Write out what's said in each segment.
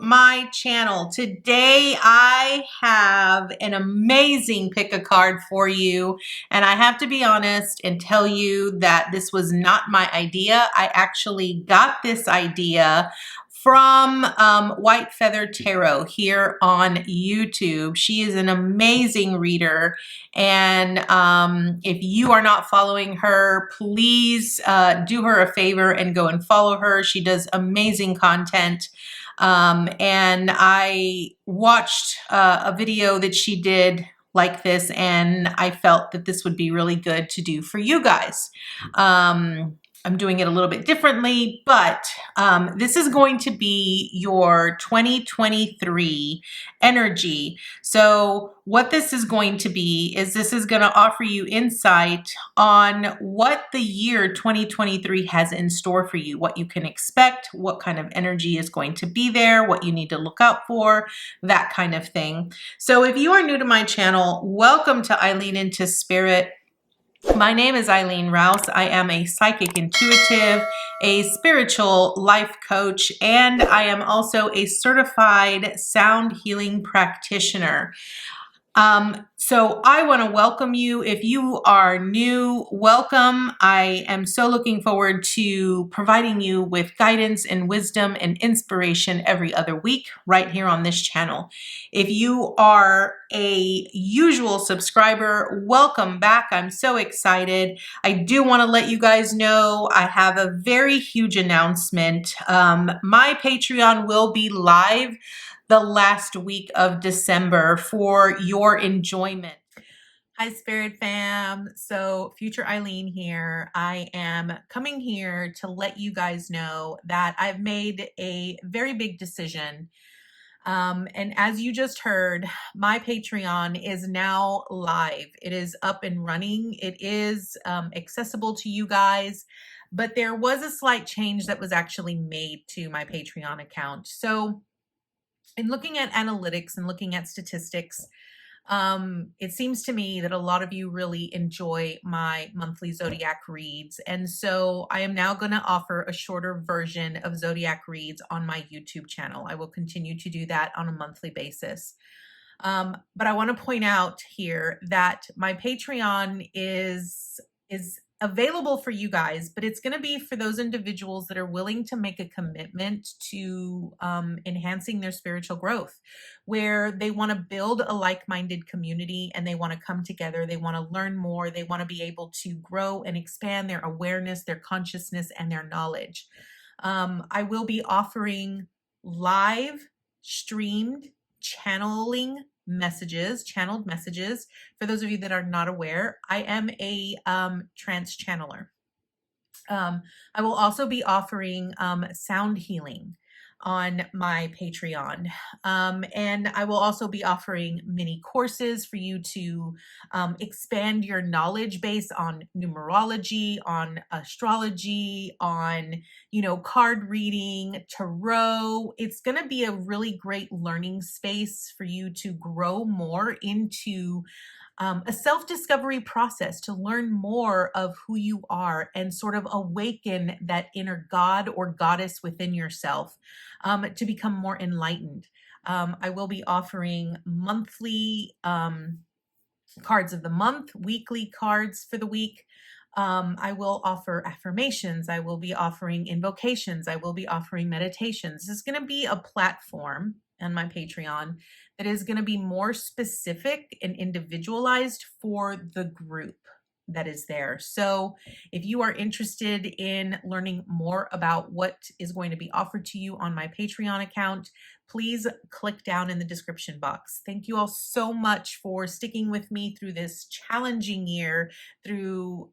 my channel. Today I have an amazing pick a card for you, and I have to be honest and tell you that this was not my idea. I actually got this idea from White Feather Tarot here on YouTube. She is an amazing reader, and if you are not following her, please do her a favor and go and follow her. She does amazing content. And I watched a video that she did like this, and I felt that this would be really good to do for you guys. I'm doing it a little bit differently, but this is going to be your 2023 energy. So what this is going to be is this is going to offer you insight on what the year 2023 has in store for you, what you can expect, what kind of energy is going to be there, what you need to look out for, that kind of thing. So if you are new to my channel, welcome to Eileen Into Spirit. My name is Eileen Rouse. I am a psychic intuitive, a spiritual life coach, and I am also a certified sound healing practitioner. So I want to welcome you. If you are new, welcome. I am so looking forward to providing you with guidance and wisdom and inspiration every other week right here on this channel. If you are a usual subscriber, welcome back. I'm so excited. I do want to let you guys know I have a very huge announcement. My Patreon will be live the last week of December for your enjoyment. Hi, Spirit fam. So Future Eileen here. I am coming here to let you guys know that I've made a very big decision. And as you just heard, my Patreon is now live. It is up and running. It is accessible to you guys, but there was a slight change that was actually made to my Patreon account. So in looking at analytics and looking at statistics, it seems to me that a lot of you really enjoy my monthly Zodiac reads. And so I am now going to offer a shorter version of Zodiac reads on my YouTube channel. I will continue to do that on a monthly basis. But I want to point out here that my Patreon is available for you guys, but it's going to be for those individuals that are willing to make a commitment to enhancing their spiritual growth, where they want to build a like-minded community and they want to come together. They want to learn more. They want to be able to grow and expand their awareness, their consciousness, and their knowledge. I will be offering live streamed channeling messages, channeled messages. For those of you that are not aware, I am a trance channeler. I will also be offering sound healing on my Patreon. And I will also be offering mini courses for you to expand your knowledge base on numerology, on astrology, on, card reading, tarot. It's going to be a really great learning space for you to grow more into a self-discovery process, to learn more of who you are and sort of awaken that inner God or goddess within yourself, to become more enlightened. I will be offering monthly cards of the month, weekly cards for the week. I will offer affirmations. I will be offering invocations. I will be offering meditations. This is going to be a platform on my Patreon that is going to be more specific and individualized for the group that is there. So if you are interested in learning more about what is going to be offered to you on my Patreon account, please click down in the description box. Thank you all so much for sticking with me through this challenging year, through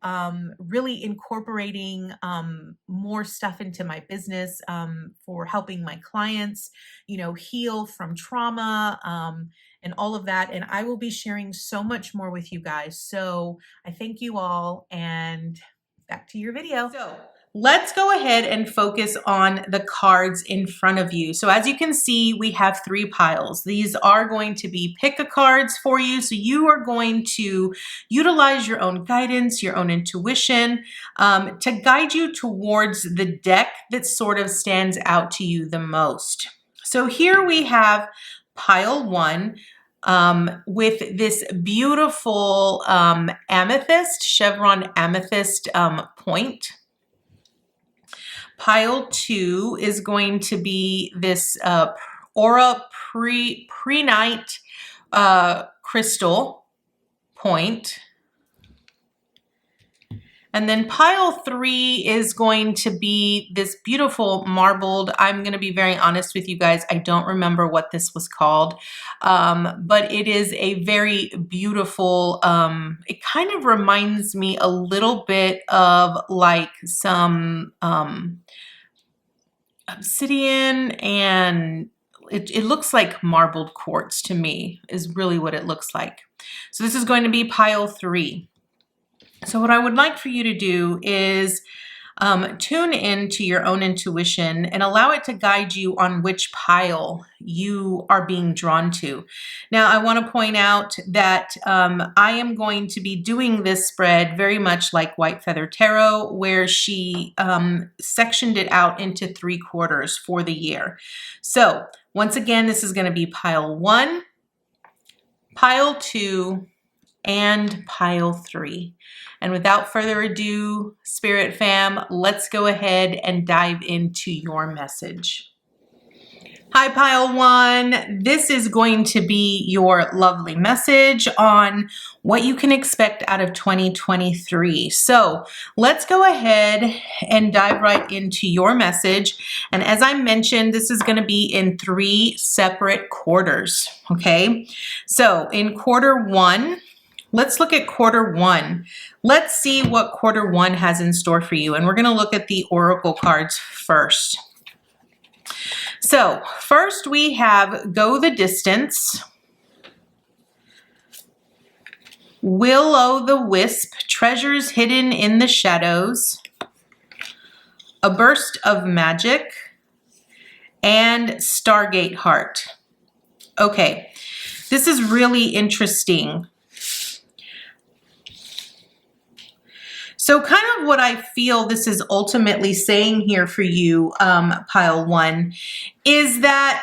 really incorporating more stuff into my business, for helping my clients, heal from trauma, and all of that. And I will be sharing so much more with you guys. So I thank you all, and back to your video. So let's go ahead and focus on the cards in front of you. So as you can see, we have 3 piles. These are going to be pick-a cards for you. So you are going to utilize your own guidance, your own intuition, to guide you towards the deck that sort of stands out to you the most. So here we have pile 1 with this beautiful amethyst, chevron amethyst point. Pile 2 is going to be this aura prehnite crystal point. And then pile 3 is going to be this beautiful marbled, I'm going to be very honest with you guys, I don't remember what this was called, but it is a very beautiful, it kind of reminds me a little bit of like some obsidian, and it looks like marbled quartz to me is really what it looks like. So this is going to be pile 3. So what I would like for you to do is tune into your own intuition and allow it to guide you on which pile you are being drawn to. Now, I want to point out that I am going to be doing this spread very much like White Feather Tarot, where she sectioned it out into 3 quarters for the year. So once again, this is going to be pile 1, pile 2, and pile 3. And without further ado, Spirit Fam, let's go ahead and dive into your message. Hi, pile 1. This is going to be your lovely message on what you can expect out of 2023. So let's go ahead and dive right into your message. And as I mentioned, this is going to be in 3 separate quarters. Okay. So in quarter 1, let's look at quarter 1. Let's see what quarter 1 has in store for you. And we're going to look at the oracle cards first. So first we have Go the Distance, Will-o'-the-Wisp, Treasures Hidden in the Shadows, A Burst of Magic, and Stargate Heart. Okay, this is really interesting. So kind of what I feel this is ultimately saying here for you, pile 1, is that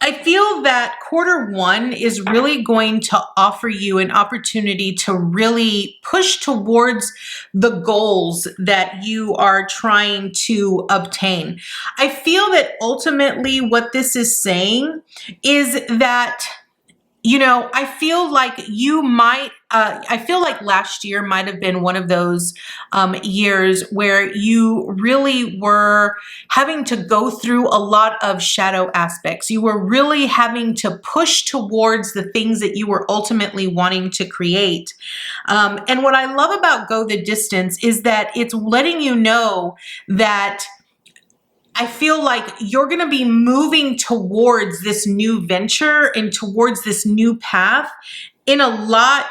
I feel that quarter 1 is really going to offer you an opportunity to really push towards the goals that you are trying to obtain. I feel that ultimately what this is saying is that, you know, I feel like you might, I feel like last year might have been one of those years where you really were having to go through a lot of shadow aspects. You were really having to push towards the things that you were ultimately wanting to create. And what I love about Go the Distance is that it's letting you know that I feel like you're going to be moving towards this new venture and towards this new path in a lot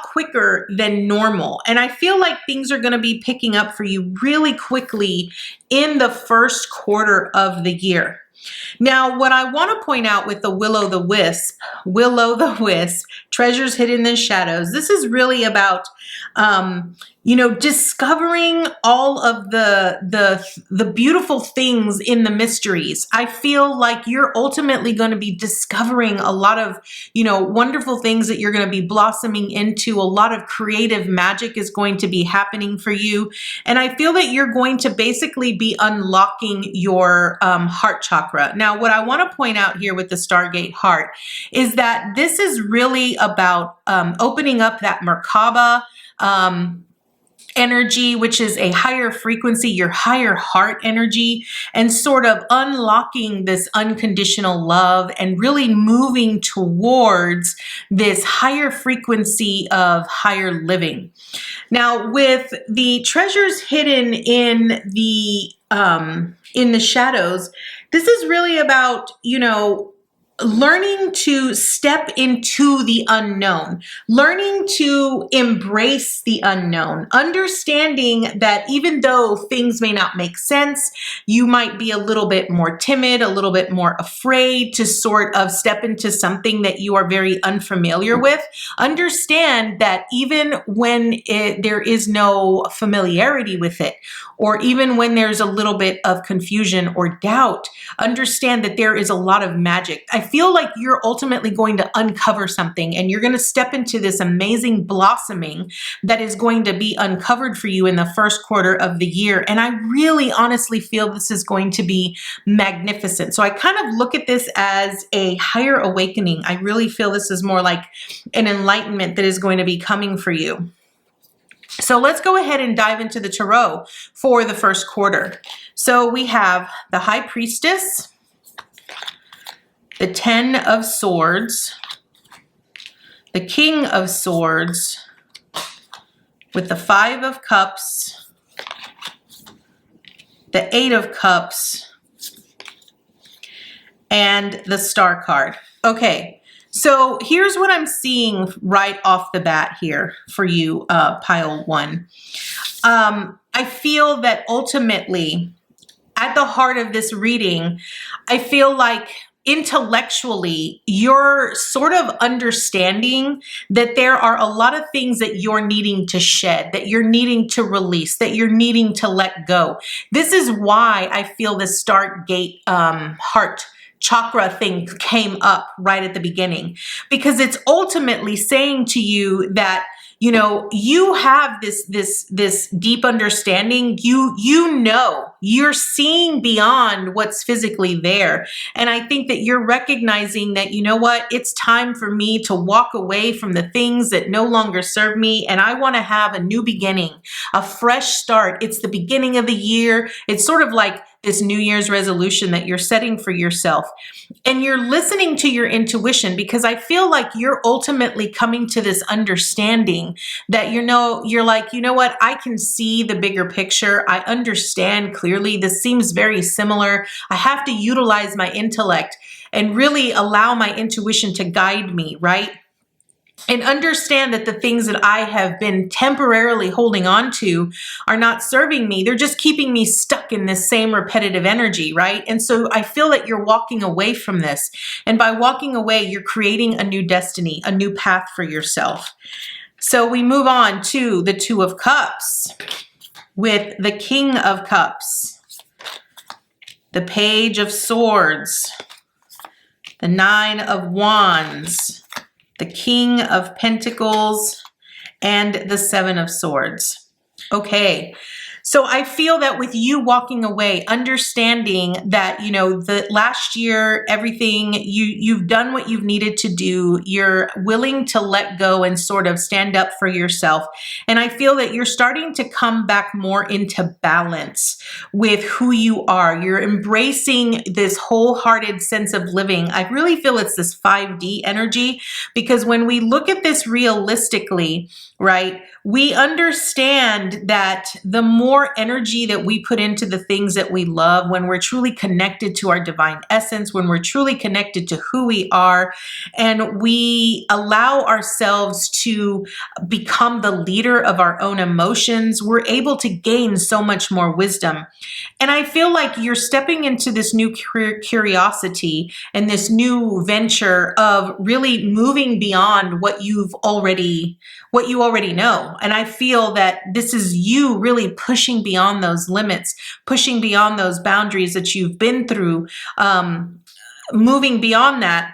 quicker than normal. And I feel like things are going to be picking up for you really quickly in the first quarter of the year. Now, what I want to point out with the Will-o'-the-Wisp, Treasures Hidden in the Shadows, this is really about, you know, discovering all of the beautiful things in the mysteries. I feel like you're ultimately going to be discovering a lot of, you know, wonderful things that you're going to be blossoming into. A lot of creative magic is going to be happening for you. And I feel that you're going to basically be unlocking your heart chakra. Now, what I want to point out here with the Stargate Heart is that this is really about opening up that Merkaba energy, which is a higher frequency, your higher heart energy, and sort of unlocking this unconditional love and really moving towards this higher frequency of higher living. Now, with the treasures hidden in the shadows, this is really about, you know, learning to step into the unknown, learning to embrace the unknown, understanding that even though things may not make sense, you might be a little bit more timid, a little bit more afraid to sort of step into something that you are very unfamiliar with. Understand that even when there is no familiarity with it, or even when there's a little bit of confusion or doubt, understand that there is a lot of magic. I feel like you're ultimately going to uncover something, and you're going to step into this amazing blossoming that is going to be uncovered for you in the first quarter of the year. And I really honestly feel this is going to be magnificent. So I kind of look at this as a higher awakening. I really feel this is more like an enlightenment that is going to be coming for you. So let's go ahead and dive into the tarot for the first quarter. So we have the High Priestess, the Ten of Swords, the King of Swords, with the Five of Cups, the Eight of Cups, and the Star card. Okay. So here's what I'm seeing right off the bat here for you, pile one. I feel that ultimately, at the heart of this reading, I feel like intellectually, you're sort of understanding that there are a lot of things that you're needing to shed, that you're needing to release, that you're needing to let go. This is why I feel the Stargate heart chakra thing came up right at the beginning, because it's ultimately saying to you that, you know, you have this deep understanding. You know, you're seeing beyond what's physically there. And I think that you're recognizing that, you know what, it's time for me to walk away from the things that no longer serve me. And I want to have a new beginning, a fresh start. It's the beginning of the year. It's sort of like this New Year's resolution that you're setting for yourself. And you're listening to your intuition, because I feel like you're ultimately coming to this understanding that, you know, you're like, you know what, I can see the bigger picture. I understand clearly. This seems very similar. I have to utilize my intellect and really allow my intuition to guide me, right? And understand that the things that I have been temporarily holding on to are not serving me. They're just keeping me stuck in this same repetitive energy, right? And so I feel that you're walking away from this. And by walking away, you're creating a new destiny, a new path for yourself. So we move on to the Two of Cups with the King of Cups, the Page of Swords, the Nine of Wands, the King of Pentacles, and the Seven of Swords. Okay, so I feel that with you walking away, understanding that, you know, the last year, everything, you've done what you've needed to do. You're willing to let go and sort of stand up for yourself. And I feel that you're starting to come back more into balance with who you are. You're embracing this wholehearted sense of living. I really feel it's this 5D energy, because when we look at this realistically, right, we understand that the more energy that we put into the things that we love, when we're truly connected to our divine essence, when we're truly connected to who we are, and we allow ourselves to become the leader of our own emotions, we're able to gain so much more wisdom. And I feel like you're stepping into this new curiosity and this new venture of really moving beyond what you already know. And I feel that this is you really pushing beyond those limits, pushing beyond those boundaries that you've been through, moving beyond that.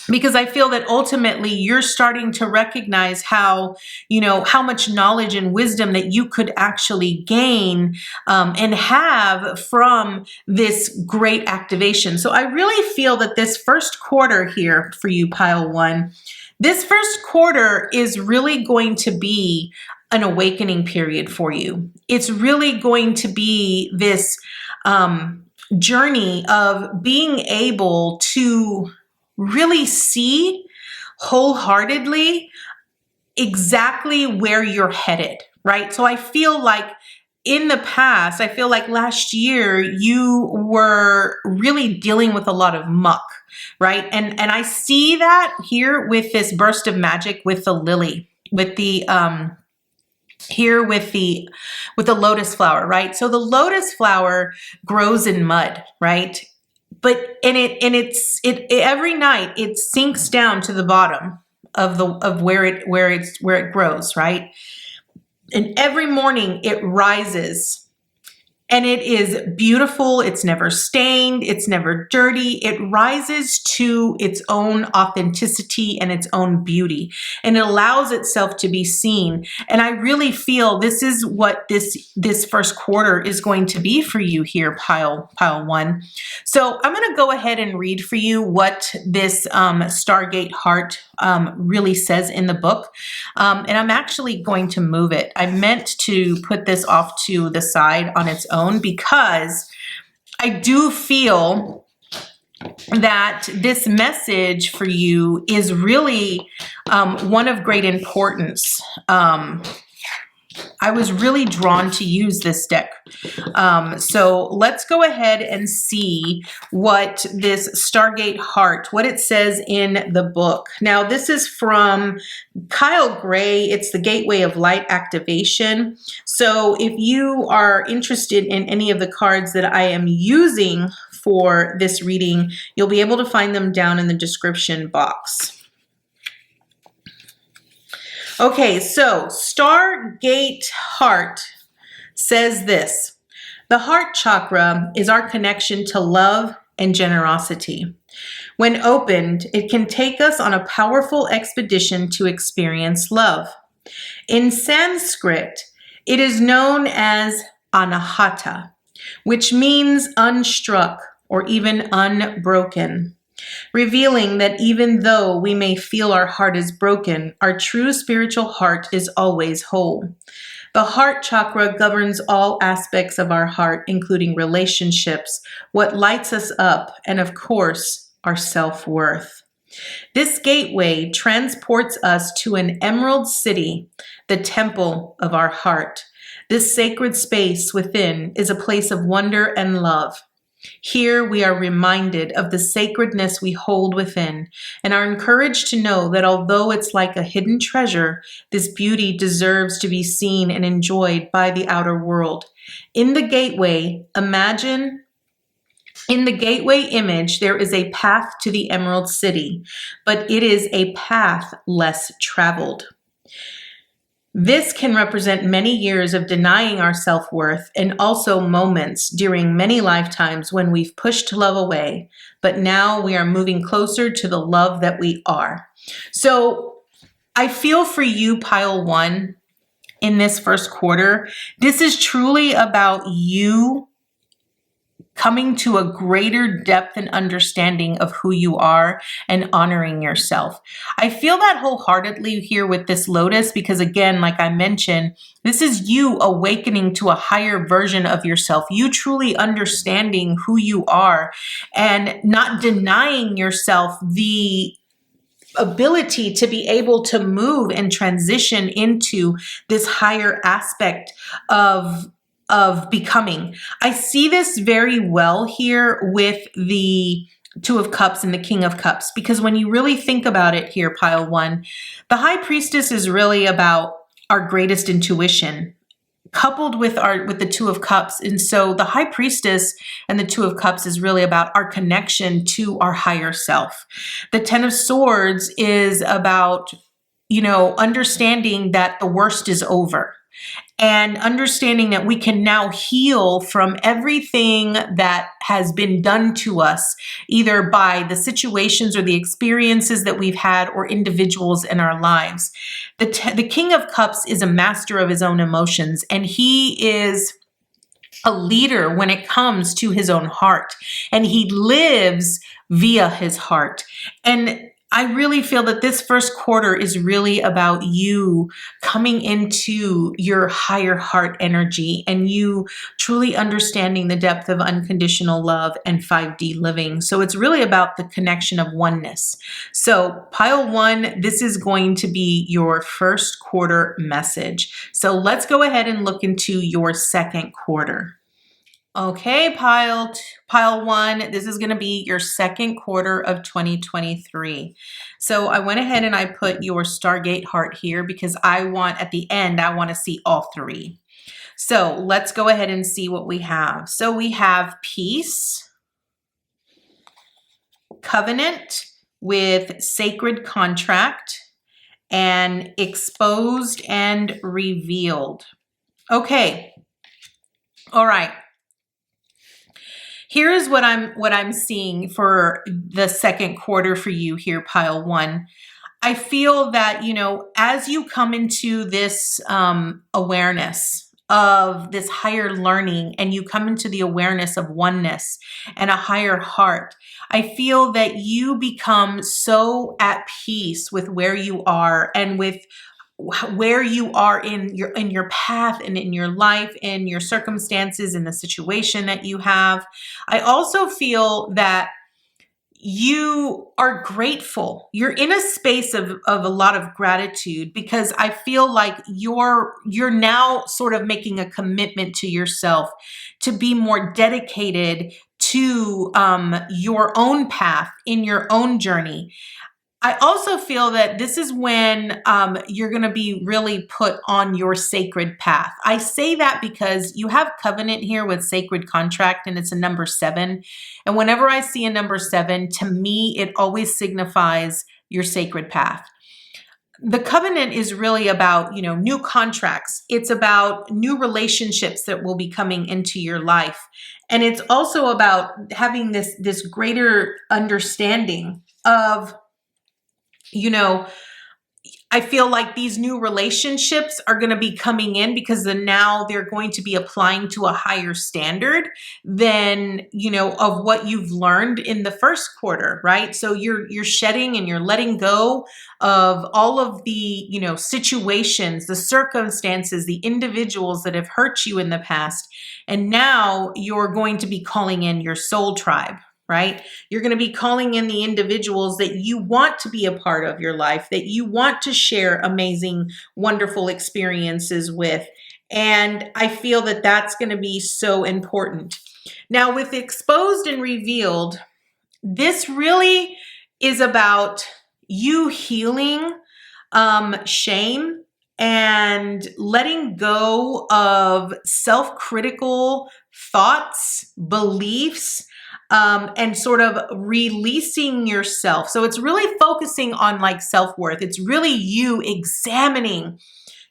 Because I feel that ultimately you're starting to recognize how, you know, how much knowledge and wisdom that you could actually gain and have from this great activation. So I really feel that this first quarter here for you, pile one, this first quarter is really going to be an awakening period for you. It's really going to be this journey of being able to really see wholeheartedly exactly where you're headed, right? So I feel like in the past, I feel like last year you were really dealing with a lot of muck, right? And I see that here with this burst of magic with the lily, with the here with the lotus flower, right? So the lotus flower grows in mud, right? But it's every night it sinks down to the bottom of where it grows, right? And every morning it rises. And it is beautiful. It's never stained. It's never dirty. It rises to its own authenticity and its own beauty. And it allows itself to be seen. And I really feel this is what this first quarter is going to be for you here, pile one. So I'm going to go ahead and read for you what this Stargate heart really says in the book. And I'm actually going to move it. I meant to put this off to the side on its own because I do feel that this message for you is really one of great importance. I was really drawn to use this deck. So let's go ahead and see what this Stargate heart, what it says in the book. Now, this is from Kyle Gray. It's the Gateway of Light Activation. So if you are interested in any of the cards that I am using for this reading, you'll be able to find them down in the description box. Okay, so Stargate heart says this: the heart chakra is our connection to love and generosity. When opened, it can take us on a powerful expedition to experience love. In Sanskrit, it is known as anahata, which means unstruck or even unbroken, revealing that even though we may feel our heart is broken, our true spiritual heart is always whole. The heart chakra governs all aspects of our heart, including relationships, what lights us up, and of course, our self-worth. This gateway transports us to an emerald city, the temple of our heart. This sacred space within is a place of wonder and love. Here we are reminded of the sacredness we hold within and are encouraged to know that although it's like a hidden treasure, this beauty deserves to be seen and enjoyed by the outer world. In the gateway image, there is a path to the Emerald City, but it is a path less traveled. This can represent many years of denying our self-worth and also moments during many lifetimes when we've pushed love away, but now we are moving closer to the love that we are. So I feel for you, pile one, in this first quarter. This is truly about you coming to a greater depth and understanding of who you are and honoring yourself. I feel that wholeheartedly here with this lotus because, again, like I mentioned, this is you awakening to a higher version of yourself, you truly understanding who you are and not denying yourself the ability to be able to move and transition into this higher aspect of becoming. I see this very well here with the Two of Cups and the King of Cups, because when you really think about it here, pile one, the High Priestess is really about our greatest intuition coupled with the Two of Cups. And so the High Priestess and the Two of Cups is really about our connection to our higher self. The Ten of Swords is about, understanding that the worst is over. And understanding that we can now heal from everything that has been done to us, either by the situations or the experiences that we've had or individuals in our lives. The King of Cups is a master of his own emotions, and he is a leader when it comes to his own heart, and he lives via his heart. And I really feel that this first quarter is really about you coming into your higher heart energy and you truly understanding the depth of unconditional love and 5D living. So it's really about the connection of oneness. So pile one, this is going to be your first quarter message. So let's go ahead and look into your second quarter. Okay, pile one, this is going to be your second quarter of 2023. So I went ahead and I put your Stargate heart here because I want, at the end, I want to see all three. So let's go ahead and see what we have. So we have peace, covenant with sacred contract, and exposed and revealed. Okay. All right. Here is what I'm seeing for the second quarter for you here, pile one. I feel that, you know, as you come into this awareness of this higher learning and you come into the awareness of oneness and a higher heart, I feel that you become so at peace with where you are and with where you are in your path and in your life, in your circumstances, in the situation that you have. I also feel that you are grateful. You're in a space of a lot of gratitude because I feel like you're now sort of making a commitment to yourself to be more dedicated to your own path in your own journey. I also feel that this is when you're going to be really put on your sacred path. I say that because you have covenant here with sacred contract and it's a number 7. And whenever I see a number 7, to me, it always signifies your sacred path. The covenant is really about, you know, new contracts. It's about new relationships that will be coming into your life. And it's also about having this greater understanding of, you know, I feel like these new relationships are going to be coming in because now they're going to be applying to a higher standard than, you know, of what you've learned in the first quarter, right? So you're shedding and you're letting go of all of the, you know, situations, the circumstances, the individuals that have hurt you in the past. And now you're going to be calling in your soul tribe, right? You're going to be calling in the individuals that you want to be a part of your life, that you want to share amazing, wonderful experiences with. And I feel that that's going to be so important. Now, with exposed and revealed, this really is about you healing shame and letting go of self-critical thoughts, beliefs, and sort of releasing yourself. So it's really focusing on like self-worth. It's really you examining,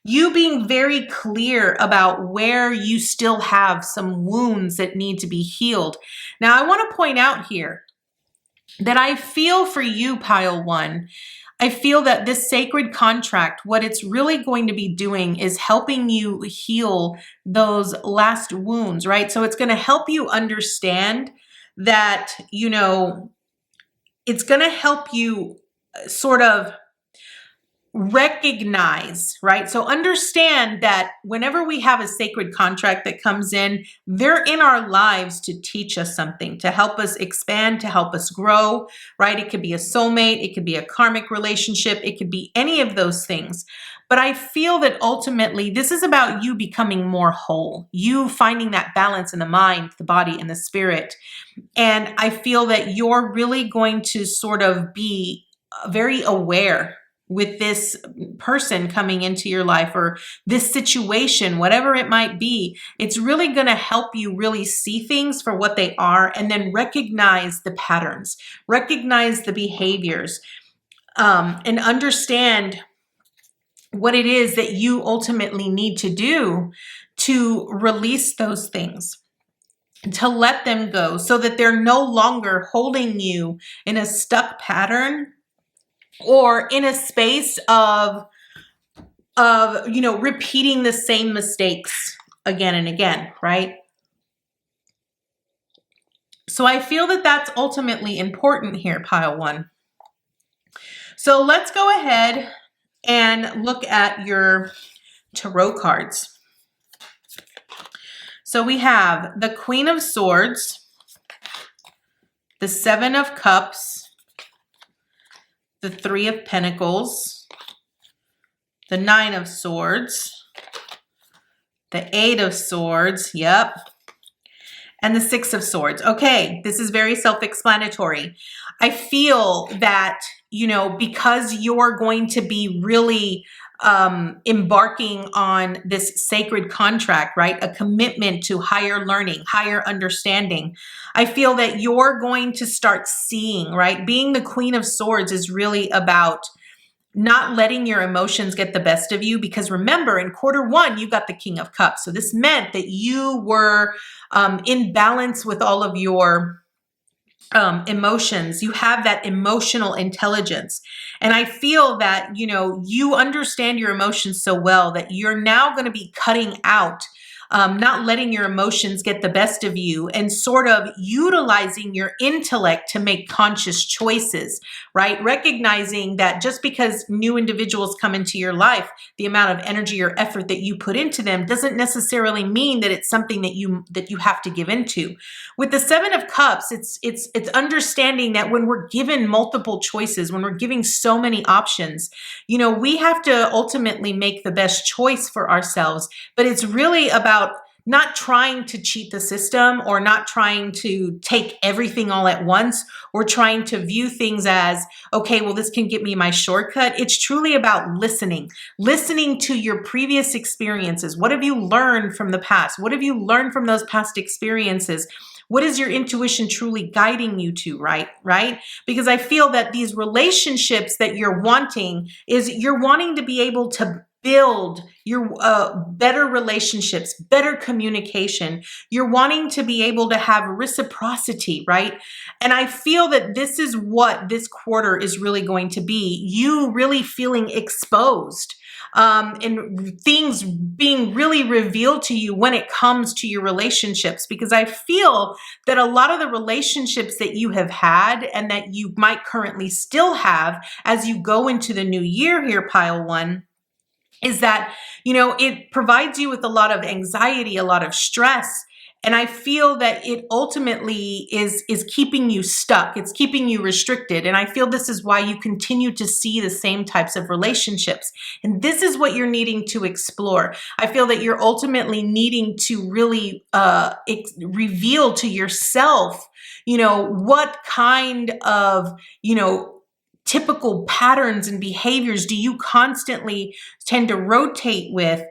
you being very clear about where you still have some wounds that need to be healed. Now, I want to point out here that I feel for you, pile one, I feel that this sacred contract, what it's really going to be doing is helping you heal those last wounds, right? So it's going to help you understand that, you know, it's going to help you sort of recognize, right? So understand that whenever we have a sacred contract that comes in, they're in our lives to teach us something, to help us expand, to help us grow, right? It could be a soulmate, it could be a karmic relationship, it could be any of those things. But I feel that ultimately this is about you becoming more whole, you finding that balance in the mind, the body, and the spirit. And I feel that you're really going to sort of be very aware with this person coming into your life or this situation, whatever it might be. It's really going to help you really see things for what they are and then recognize the patterns, recognize the behaviors, and understand what it is that you ultimately need to do to release those things, to let them go so that they're no longer holding you in a stuck pattern or in a space of you know, repeating the same mistakes again and again, right? So I feel that that's ultimately important here, pile one. So let's go ahead and look at your tarot cards. So we have the Queen of Swords, the Seven of Cups, the Three of Pentacles, the Nine of Swords, the Eight of Swords, yep, and the Six of Swords. Okay, this is very self-explanatory. I feel that, you know, because you're going to be really embarking on this sacred contract, right? A commitment to higher learning, higher understanding. I feel that you're going to start seeing, right? Being the Queen of Swords is really about not letting your emotions get the best of you, because remember, in quarter one, you got the King of Cups. So this meant that you were in balance with all of your emotions. You have that emotional intelligence. And I feel that, you know, you understand your emotions so well that you're now going to be cutting out not letting your emotions get the best of you and sort of utilizing your intellect to make conscious choices, right? Recognizing that just because new individuals come into your life, the amount of energy or effort that you put into them doesn't necessarily mean that it's something that you have to give into. With the Seven of Cups, it's understanding that when we're given multiple choices, when we're giving so many options, you know, we have to ultimately make the best choice for ourselves. But it's really about not trying to cheat the system or not trying to take everything all at once or trying to view things as, okay, well, this can get me my shortcut. It's truly about listening to your previous experiences. What have you learned from the past? What have you learned from those past experiences? What is your intuition truly guiding you to, right? Because I feel that these relationships that you're wanting to be able to build your better relationships, better communication. You're wanting to be able to have reciprocity, right? And I feel that this is what this quarter is really going to be. You really feeling exposed. And things being really revealed to you when it comes to your relationships, because I feel that a lot of the relationships that you have had and that you might currently still have as you go into the new year here, Pile One, is that, you know, it provides you with a lot of anxiety, a lot of stress. And I feel that it ultimately is keeping you stuck. It's keeping you restricted. And I feel this is why you continue to see the same types of relationships. And this is what you're needing to explore. I feel that you're ultimately needing to really reveal to yourself, you know, what kind of, you know, typical patterns and behaviors do you constantly tend to rotate with?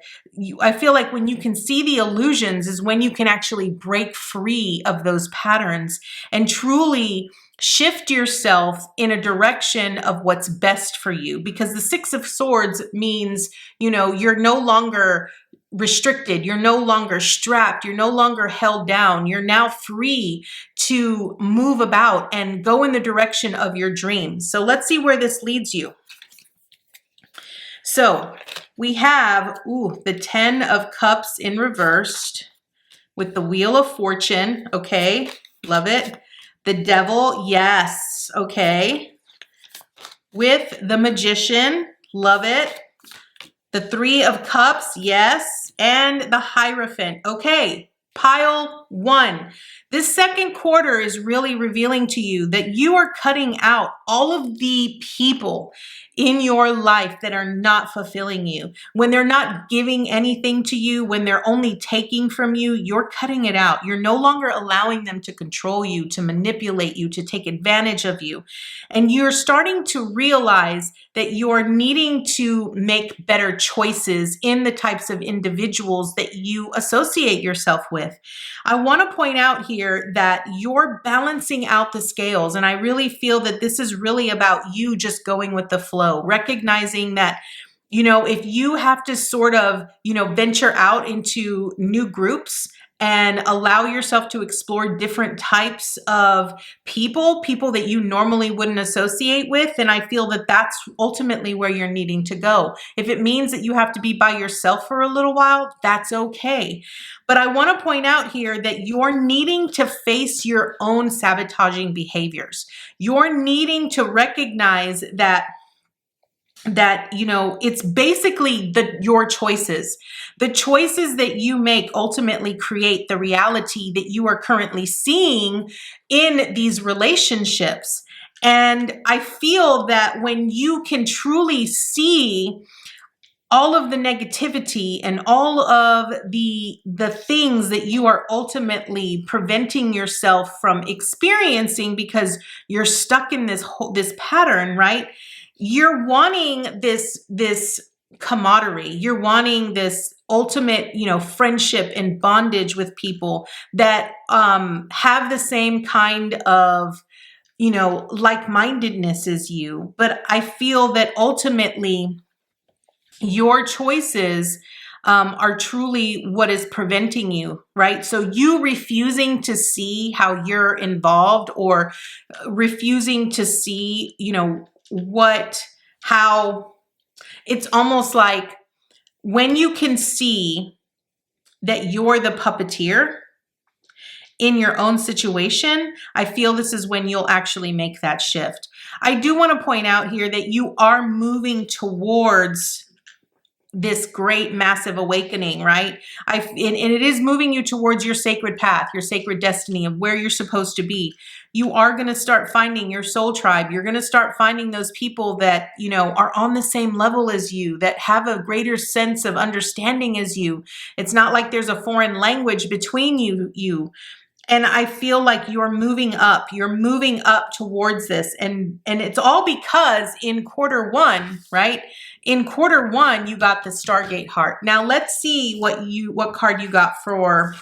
I feel like when you can see the illusions is when you can actually break free of those patterns and truly shift yourself in a direction of what's best for you. Because the Six of Swords means, you know, you're no longer restricted. You're no longer strapped. You're no longer held down. You're now free to move about and go in the direction of your dreams. So let's see where this leads you. So we have, the 10 of Cups in reversed with the Wheel of Fortune. Okay, love it. The Devil, yes, okay. With the Magician, love it. The Three of Cups, yes. And the Hierophant. Okay, Pile One. This second quarter is really revealing to you that you are cutting out all of the people in your life that are not fulfilling you. When they're not giving anything to you, when they're only taking from you, you're cutting it out. You're no longer allowing them to control you, to manipulate you, to take advantage of you. And you're starting to realize that you're needing to make better choices in the types of individuals that you associate yourself with. I want to point out here that you're balancing out the scales, and I really feel that this is really about you just going with the flow, recognizing that, you know, if you have to sort of, you know, venture out into new groups and allow yourself to explore different types of people that you normally wouldn't associate with. And I feel that that's ultimately where you're needing to go. If it means that you have to be by yourself for a little while, that's okay. But I want to point out here that you're needing to face your own sabotaging behaviors. You're needing to recognize that that, you know, it's basically your choices. The choices that you make ultimately create the reality that you are currently seeing in these relationships. And I feel that when you can truly see all of the negativity and all of the things that you are ultimately preventing yourself from experiencing because you're stuck in this pattern, right? You're wanting this camaraderie. You're wanting this ultimate, you know, friendship and bondage with people that have the same kind of, you know, like-mindedness as you. But I feel that ultimately your choices are truly what is preventing you, right? So you refusing to see how you're involved, or refusing to see, you know, how it's almost like when you can see that you're the puppeteer in your own situation, I feel this is when you'll actually make that shift. I do want to point out here that you are moving towards this great massive awakening, right? And it is moving you towards your sacred path, your sacred destiny of where you're supposed to be. You are going to start finding your soul tribe. You're going to start finding those people that, you know, are on the same level as you, that have a greater sense of understanding as you. It's not like there's a foreign language between you. And I feel like you're moving up towards this. And it's all because in quarter one, right? In quarter one, you got the Stargate heart. Now let's see what card you got for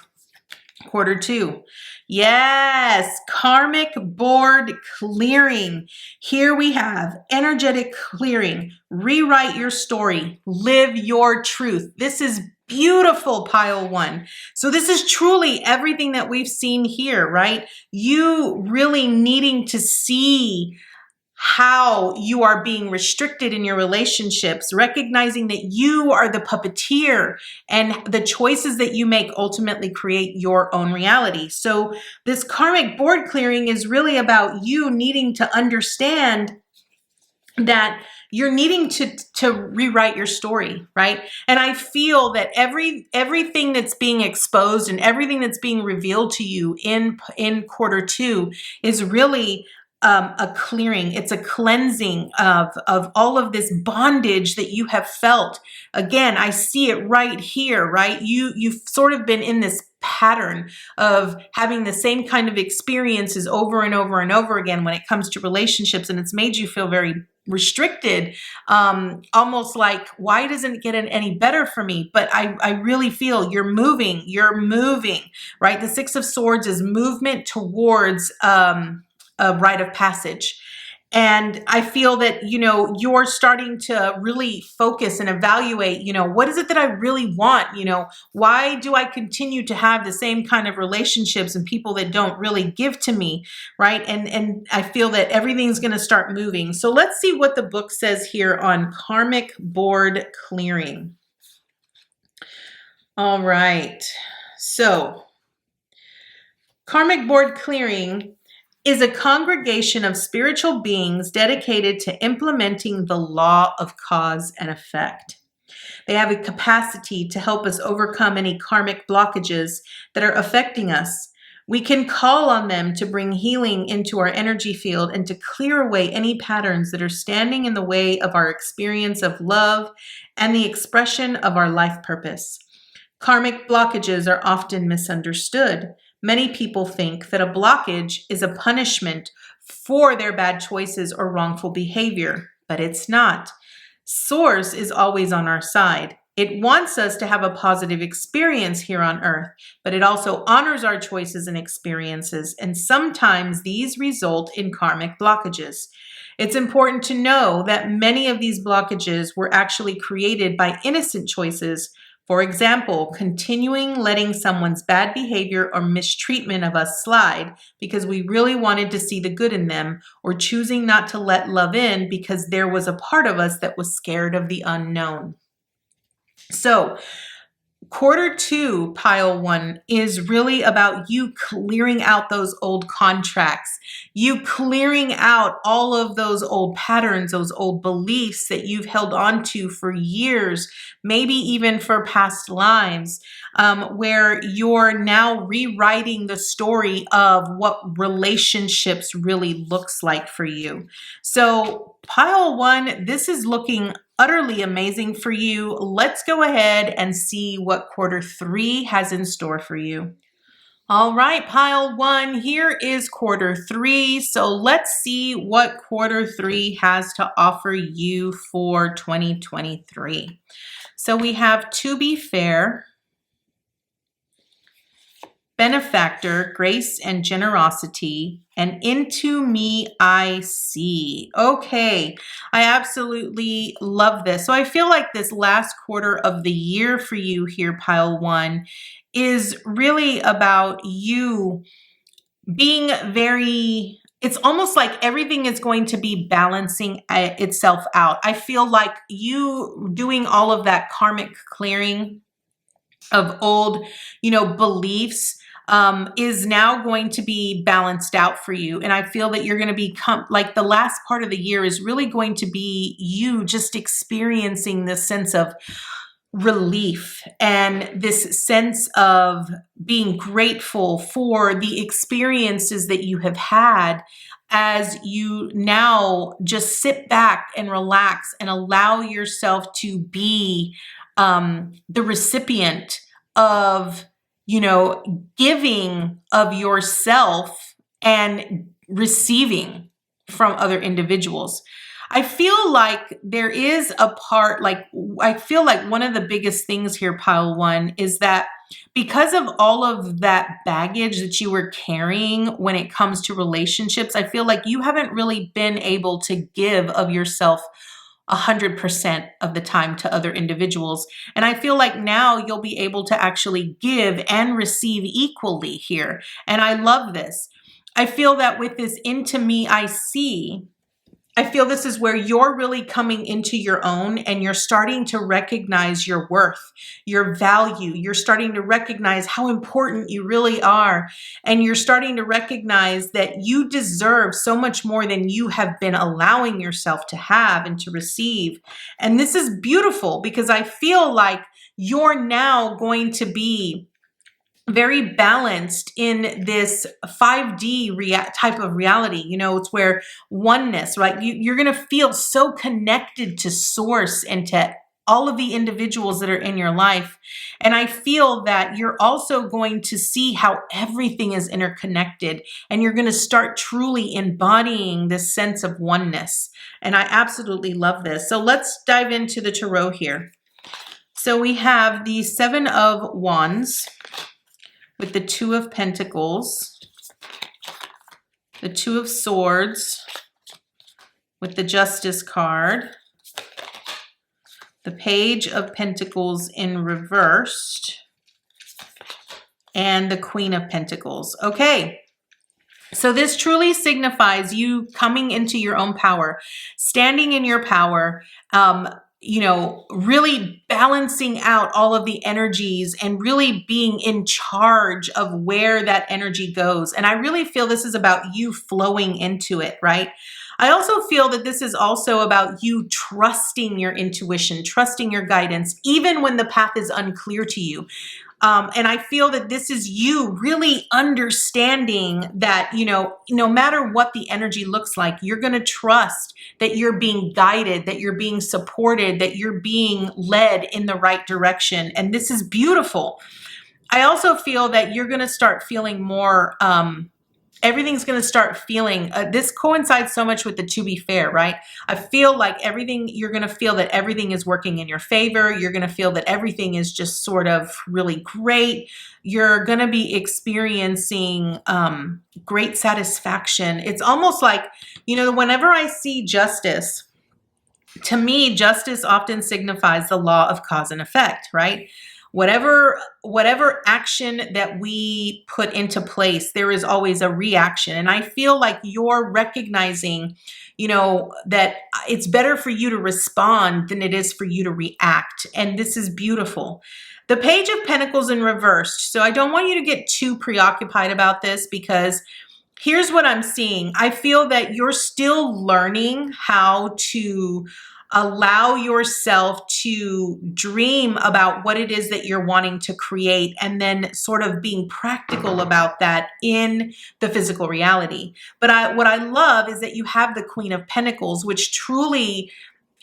quarter two. Yes, karmic board clearing. Here we have energetic clearing. Rewrite your story. Live your truth. This is beautiful, pile one. So this is truly everything that we've seen here, right? You really needing to see how you are being restricted in your relationships, recognizing that you are the puppeteer and the choices that you make ultimately create your own reality. So this karmic board clearing is really about you needing to understand that you're needing to rewrite your story, right? And I feel that everything that's being exposed and everything that's being revealed to you in quarter two is really a clearing. It's a cleansing of all of this bondage that you have felt. Again, I see it right here, right? You've sort of been in this pattern of having the same kind of experiences over and over and over again when it comes to relationships, and it's made you feel very restricted, almost like, why doesn't it get any better for me? But I really feel you're moving, right? The Six of Swords is movement towards a rite of passage. And I feel that, you know, you're starting to really focus and evaluate, you know, what is it that I really want? You know, why do I continue to have the same kind of relationships and people that don't really give to me, right? And I feel that everything's going to start moving. So let's see what the book says here on karmic board clearing. All right. So karmic board clearing is a congregation of spiritual beings dedicated to implementing the law of cause and effect. They have a capacity to help us overcome any karmic blockages that are affecting us. We can call on them to bring healing into our energy field and to clear away any patterns that are standing in the way of our experience of love and the expression of our life purpose. Karmic blockages are often misunderstood. Many people think that a blockage is a punishment for their bad choices or wrongful behavior, but it's not. Source is always on our side. It wants us to have a positive experience here on earth, but it also honors our choices and experiences, and sometimes these result in karmic blockages. It's important to know that many of these blockages were actually created by innocent choices. For example, continuing letting someone's bad behavior or mistreatment of us slide because we really wanted to see the good in them, or choosing not to let love in because there was a part of us that was scared of the unknown. So, Quarter two, pile one, is really about you clearing out those old contracts, you clearing out all of those old patterns, those old beliefs that you've held on to for years, maybe even for past lives, where you're now rewriting the story of what relationships really looks like for you. So pile one, this is looking utterly amazing for you. Let's go ahead and see what quarter three has in store for you. All right, pile one, here is quarter three. So let's see what quarter three has to offer you for 2023. So we have to be fair, benefactor, grace and generosity, and into me I see. Okay, I absolutely love this. So I feel like this last quarter of the year for you here, pile one, is really about you being very, it's almost like everything is going to be balancing itself out. I feel like you doing all of that karmic clearing of old, beliefs is now going to be balanced out for you. And I feel that you're going to become like the last part of the year is really going to be you just experiencing this sense of relief and this sense of being grateful for the experiences that you have had as you now just sit back and relax and allow yourself to be the recipient of, giving of yourself and receiving from other individuals. I feel like there is a part, I feel like one of the biggest things here, pile one, is that because of all of that baggage that you were carrying when it comes to relationships, I feel like you haven't really been able to give of yourself 100% of the time to other individuals. And I feel like now you'll be able to actually give and receive equally here. And I love this. I feel that with this into me, I see, I feel this is where you're really coming into your own and you're starting to recognize your worth, your value. You're starting to recognize how important you really are. And you're starting to recognize that you deserve so much more than you have been allowing yourself to have and to receive. And this is beautiful because I feel like you're now going to be very balanced in this 5D type of reality. It's where oneness, right? You're going to feel so connected to source and to all of the individuals that are in your life. And I feel that you're also going to see how everything is interconnected and you're going to start truly embodying this sense of oneness. And I absolutely love this. So let's dive into the tarot here. So we have the Seven of Wands with the Two of Pentacles, the Two of Swords with the Justice card, the Page of Pentacles in reversed, and the Queen of Pentacles. Okay, so this truly signifies you coming into your own power, standing in your power, really balancing out all of the energies and really being in charge of where that energy goes. And I really feel this is about you flowing into it, right? I also feel that this is also about you trusting your intuition, trusting your guidance, even when the path is unclear to you. And I feel that this is you really understanding that, no matter what the energy looks like, you're going to trust that you're being guided, that you're being supported, that you're being led in the right direction. And this is beautiful. I also feel that you're going to start feeling more, everything's going to start feeling, this coincides so much with the to be fair, right? I feel like you're going to feel that everything is working in your favor. You're going to feel that everything is just sort of really great. You're going to be experiencing great satisfaction. It's almost like, whenever I see justice, to me, justice often signifies the law of cause and effect, right? whatever action that we put into place, there is always a reaction. And I feel like you're recognizing, that it's better for you to respond than it is for you to react. And this is beautiful. The Page of Pentacles in reversed. So I don't want you to get too preoccupied about this, because here's what I'm seeing. I feel that you're still learning how to allow yourself to dream about what it is that you're wanting to create, and then sort of being practical about that in the physical reality. But what I love is that you have the Queen of Pentacles, which truly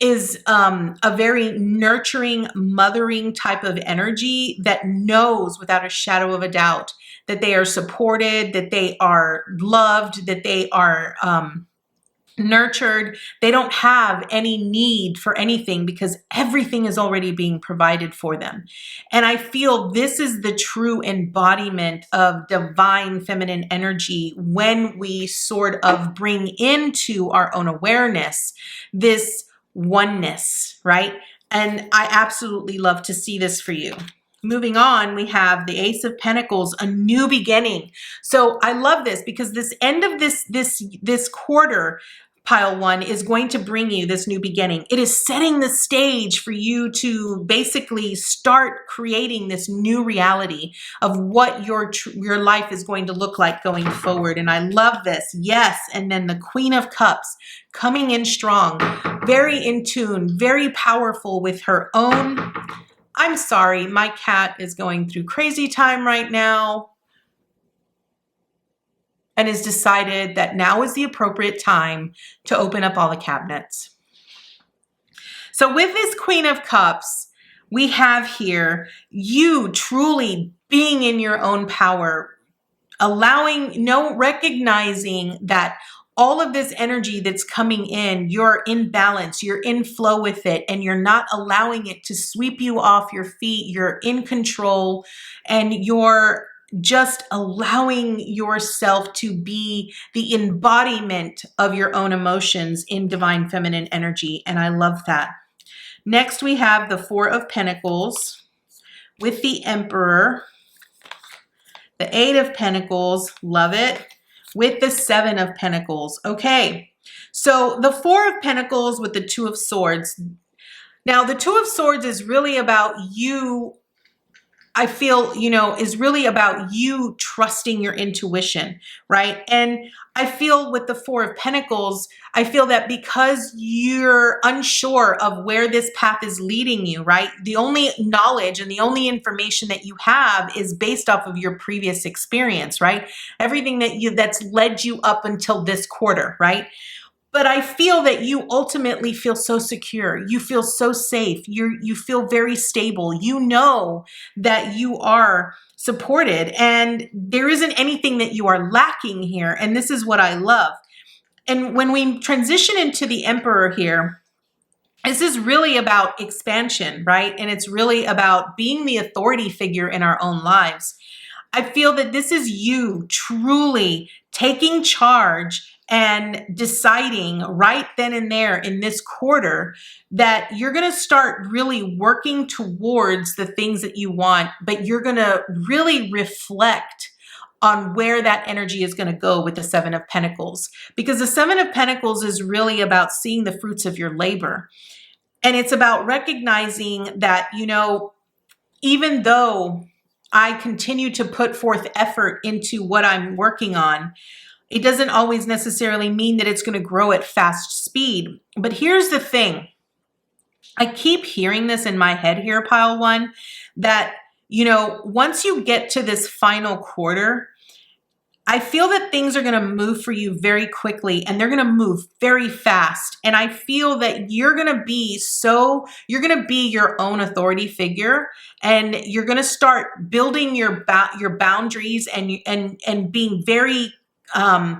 is a very nurturing, mothering type of energy that knows without a shadow of a doubt that they are supported, that they are loved, that they are nurtured. They don't have any need for anything because everything is already being provided for them. And I feel this is the true embodiment of divine feminine energy when we sort of bring into our own awareness this oneness, right? And I absolutely love to see this for you. Moving on, we have the Ace of Pentacles, a new beginning. So I love this because this end of this quarter, Pile One, is going to bring you this new beginning. It is setting the stage for you to basically start creating this new reality of what your life is going to look like going forward. And I love this. Yes. And then the Queen of Cups coming in strong, very in tune, very powerful with her own. I'm sorry, my cat is going through crazy time right now and has decided that now is the appropriate time to open up all the cabinets. So with this Queen of Cups, we have here you truly being in your own power, recognizing that all of this energy that's coming in, you're in balance, you're in flow with it, and you're not allowing it to sweep you off your feet. You're in control, and you're just allowing yourself to be the embodiment of your own emotions in divine feminine energy. And I love that. Next, we have the Four of Pentacles with the Emperor, the Eight of Pentacles, love it, with the Seven of Pentacles. Okay, so the Four of Pentacles with the Two of Swords. Now, the Two of Swords is really about you, I feel, is really about you trusting your intuition, right? And I feel with the Four of Pentacles, I feel that because you're unsure of where this path is leading you, right? The only knowledge and the only information that you have is based off of your previous experience, right? Everything that's led you up until this quarter, right? But I feel that you ultimately feel so secure. You feel so safe. You feel very stable. You know that you are supported and there isn't anything that you are lacking here. And this is what I love. And when we transition into the Emperor here, this is really about expansion, right? And it's really about being the authority figure in our own lives. I feel that this is you truly taking charge and deciding right then and there in this quarter that you're going to start really working towards the things that you want, but you're going to really reflect on where that energy is going to go with the Seven of Pentacles. Because the Seven of Pentacles is really about seeing the fruits of your labor. And it's about recognizing that, even though I continue to put forth effort into what I'm working on, it doesn't always necessarily mean that it's going to grow at fast speed. But here's the thing. I keep hearing this in my head here, Pile One, that, once you get to this final quarter, I feel that things are going to move for you very quickly and they're going to move very fast. And I feel that you're going to be your own authority figure, and you're going to start building your boundaries and being very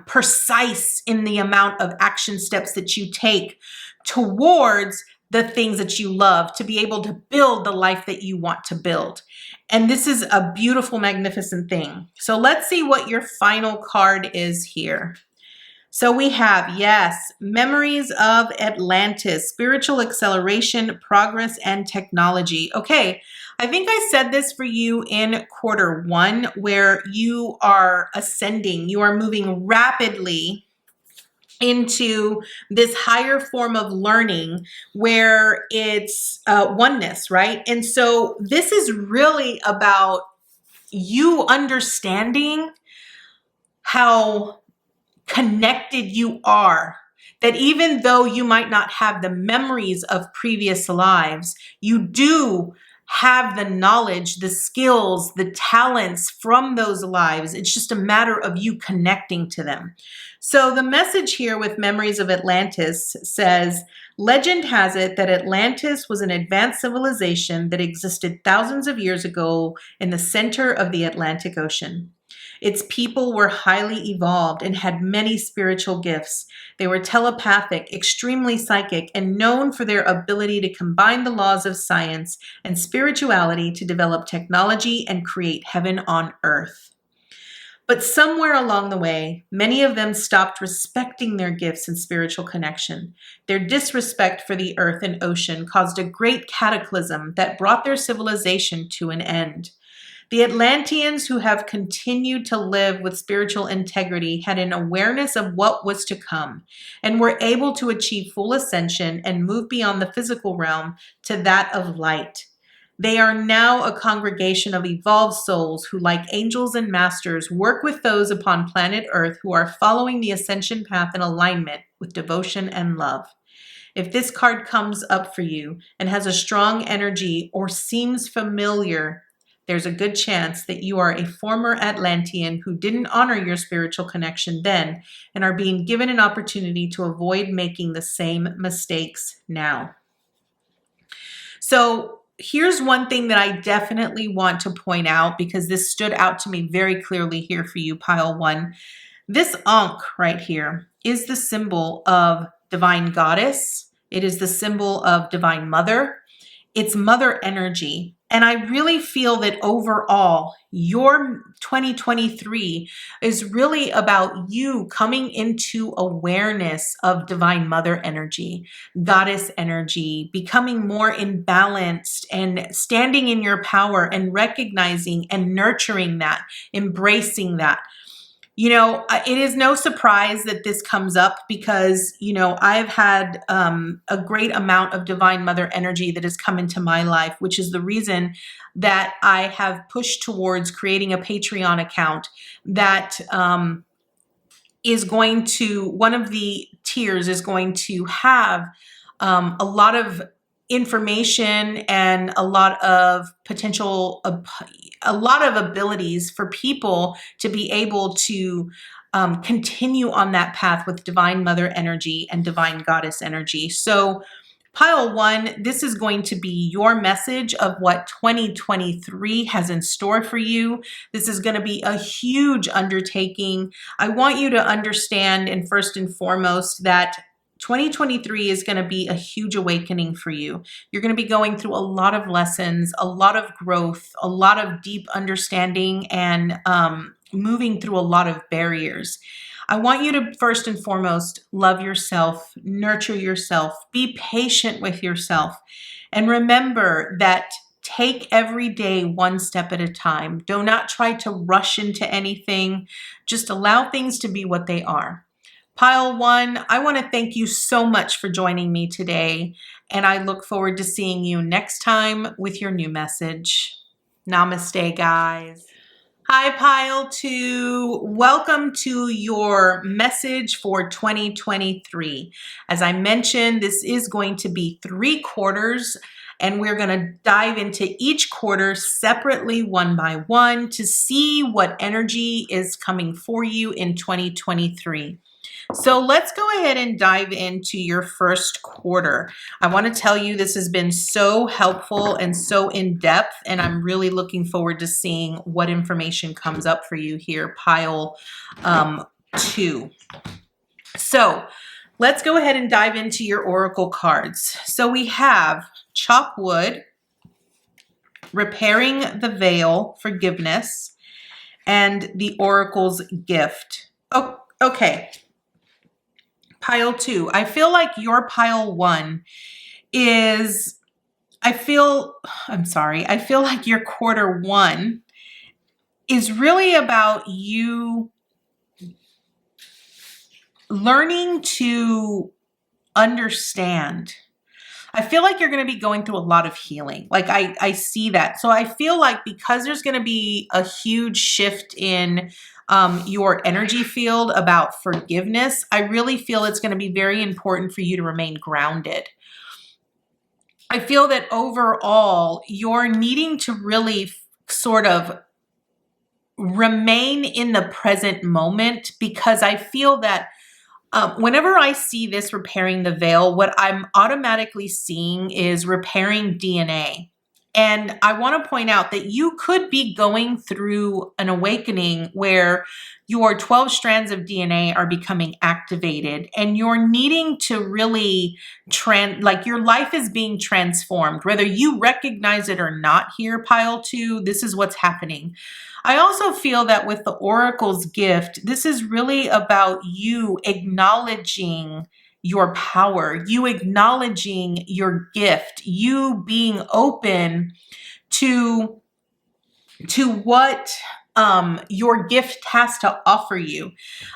precise in the amount of action steps that you take towards the things that you love to be able to build the life that you want to build. And this is a beautiful, magnificent thing. So let's see what your final card is here. So we have, yes, memories of Atlantis, spiritual acceleration, progress, and technology. Okay, I think I said this for you in quarter one, where you are ascending, you are moving rapidly into this higher form of learning where it's oneness, right? And so this is really about you understanding how connected you are, that even though you might not have the memories of previous lives, you do have the knowledge, the skills, the talents from those lives. It's just a matter of you connecting to them. So the message here with Memories of Atlantis says, legend has it that Atlantis was an advanced civilization that existed thousands of years ago in the center of the Atlantic Ocean. Its people were highly evolved and had many spiritual gifts. They were telepathic, extremely psychic, and known for their ability to combine the laws of science and spirituality to develop technology and create heaven on earth. But somewhere along the way, many of them stopped respecting their gifts and spiritual connection. Their disrespect for the earth and ocean caused a great cataclysm that brought their civilization to an end. The Atlanteans who have continued to live with spiritual integrity had an awareness of what was to come and were able to achieve full ascension and move beyond the physical realm to that of light. They are now a congregation of evolved souls who, like angels and masters, work with those upon planet Earth who are following the ascension path in alignment with devotion and love. If this card comes up for you and has a strong energy or seems familiar, there's a good chance that you are a former Atlantean who didn't honor your spiritual connection then and are being given an opportunity to avoid making the same mistakes now. So here's one thing that I definitely want to point out, because this stood out to me very clearly here for you, pile one. This Ankh right here is the symbol of divine goddess. It is the symbol of divine mother. It's mother energy. And I really feel that overall, your 2023 is really about you coming into awareness of divine mother energy, goddess energy, becoming more imbalanced and standing in your power and recognizing and nurturing that, embracing that. You know, it is no surprise that this comes up because, you know, I've had a great amount of divine mother energy that has come into my life, which is the reason that I have pushed towards creating a Patreon account that is going to, one of the tiers is going to have a lot of information and a lot of potential, a lot of abilities for people to be able to continue on that path with divine mother energy and divine goddess energy. So pile one, this is going to be your message of what 2023 has in store for you. This is going to be a huge undertaking. I want you to understand, and first and foremost, that 2023 is going to be a huge awakening for you. You're going to be going through a lot of lessons, a lot of growth, a lot of deep understanding, and moving through a lot of barriers. I want you to first and foremost love yourself, nurture yourself, be patient with yourself, and remember that take every day one step at a time. Do not try to rush into anything. Just allow things to be what they are. Pile one, I want to thank you so much for joining me today, and I look forward to seeing you next time with your new message. Namaste, guys. Hi, Pile 2. Welcome to your message for 2023. As I mentioned, this is going to be 3 quarters, and we're going to dive into each quarter separately, one by one, to see what energy is coming for you in 2023. So let's go ahead and dive into your first quarter. I want to tell you this has been so helpful and so in-depth, and I'm really looking forward to seeing what information comes up for you here, pile 2. So let's go ahead and dive into your oracle cards. So we have Chop Wood, Repairing the Veil, Forgiveness, and the Oracle's Gift. Oh, okay. Pile two. I feel like your pile one is, I feel like your quarter one is really about you learning to understand. I feel like you're going to be going through a lot of healing. Like I see that. So I feel like because there's going to be a huge shift in your energy field about forgiveness, I really feel it's going to be very important for you to remain grounded. I feel that overall, you're needing to really sort of remain in the present moment, because I feel that whenever I see this repairing the veil, what I'm automatically seeing is repairing DNA. And I want to point out that you could be going through an awakening where your 12 strands of DNA are becoming activated and you're needing to really like your life is being transformed. Whether you recognize it or not here, pile two, this is what's happening. I also feel that with the Oracle's gift, this is really about you acknowledging your power, you acknowledging your gift, you being open to what your gift has to offer you.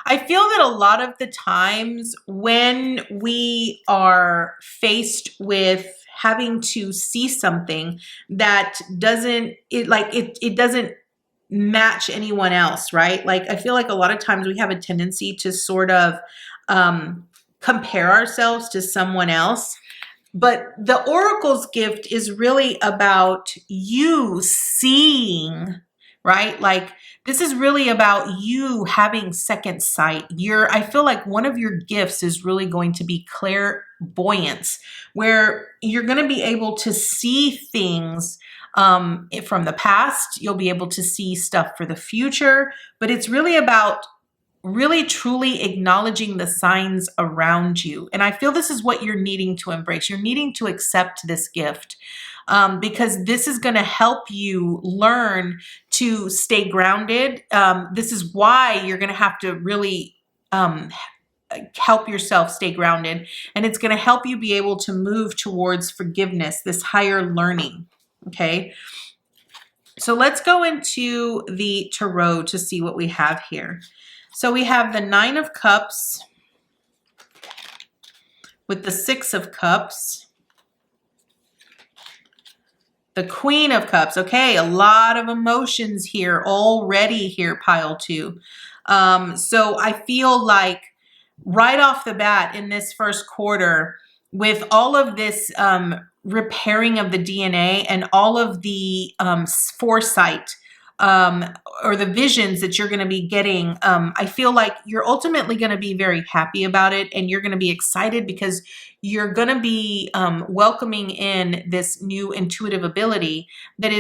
I feel that a lot of the times when we are faced with having to see something that doesn't match anyone else, right? Like I feel like a lot of times we have a tendency to sort of compare ourselves to someone else. But the Oracle's gift is really about you seeing, right? Like this is really about you having second sight. I feel like one of your gifts is really going to be clairvoyance, where you're going to be able to see things from the past. You'll be able to see stuff for the future, but it's really about really truly acknowledging the signs around you. And I feel this is what you're needing to embrace. You're needing to accept this gift because this is going to help you learn to stay grounded. This is why you're going to have to really help yourself stay grounded. And it's going to help you be able to move towards forgiveness, this higher learning. Okay. So let's go into the tarot to see what we have here. So we have the 9 of Cups with the 6 of Cups, the Queen of Cups. Okay, a lot of emotions here already here, pile two. So I feel like right off the bat in this first quarter, with all of this repairing of the DNA and all of the foresight or the visions that you're going to be getting, I feel like you're ultimately going to be very happy about it, and you're going to be excited because you're going to be welcoming in this new intuitive ability that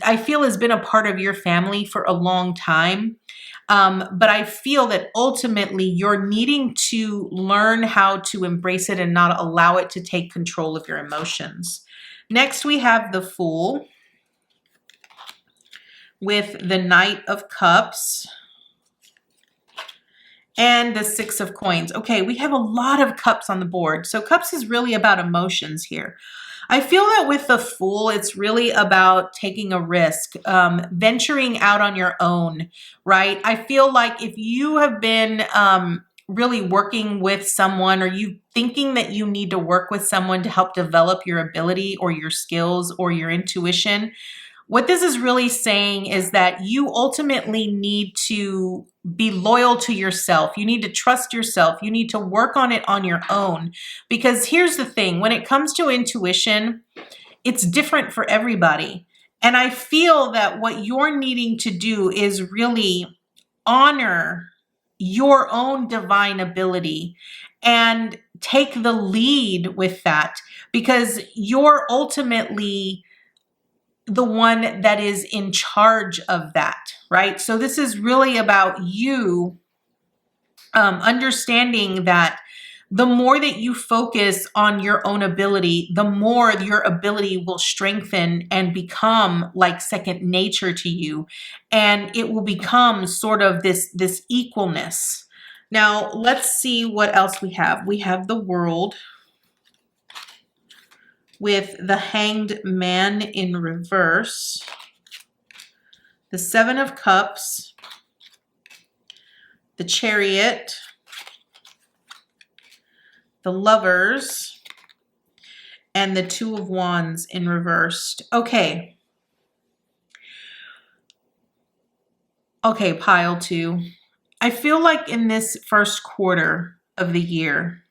I feel has been a part of your family for a long time. But I feel that ultimately you're needing to learn how to embrace it and not allow it to take control of your emotions. Next, we have the Fool with the Knight of Cups and the 6 of Coins. Okay, we have a lot of cups on the board. So cups is really about emotions here. I feel that with the Fool, it's really about taking a risk, venturing out on your own, right? I feel like if you have been really working with someone, or you thinking that you need to work with someone to help develop your ability or your skills or your intuition, what this is really saying is that you ultimately need to be loyal to yourself. You need to trust yourself. You need to work on it on your own. Because here's the thing, when it comes to intuition, it's different for everybody. And I feel that what you're needing to do is really honor your own divine ability and take the lead with that, because you're ultimately the one that is in charge of that, right? So this is really about you understanding that the more that you focus on your own ability, the more your ability will strengthen and become like second nature to you. And it will become sort of this equalness. Now, let's see what else we have. We have the World with the Hanged Man in reverse, the Seven of Cups, the Chariot, the Lovers, and the Two of Wands in reversed. Okay. Okay, pile two. I feel like in this first quarter of the year,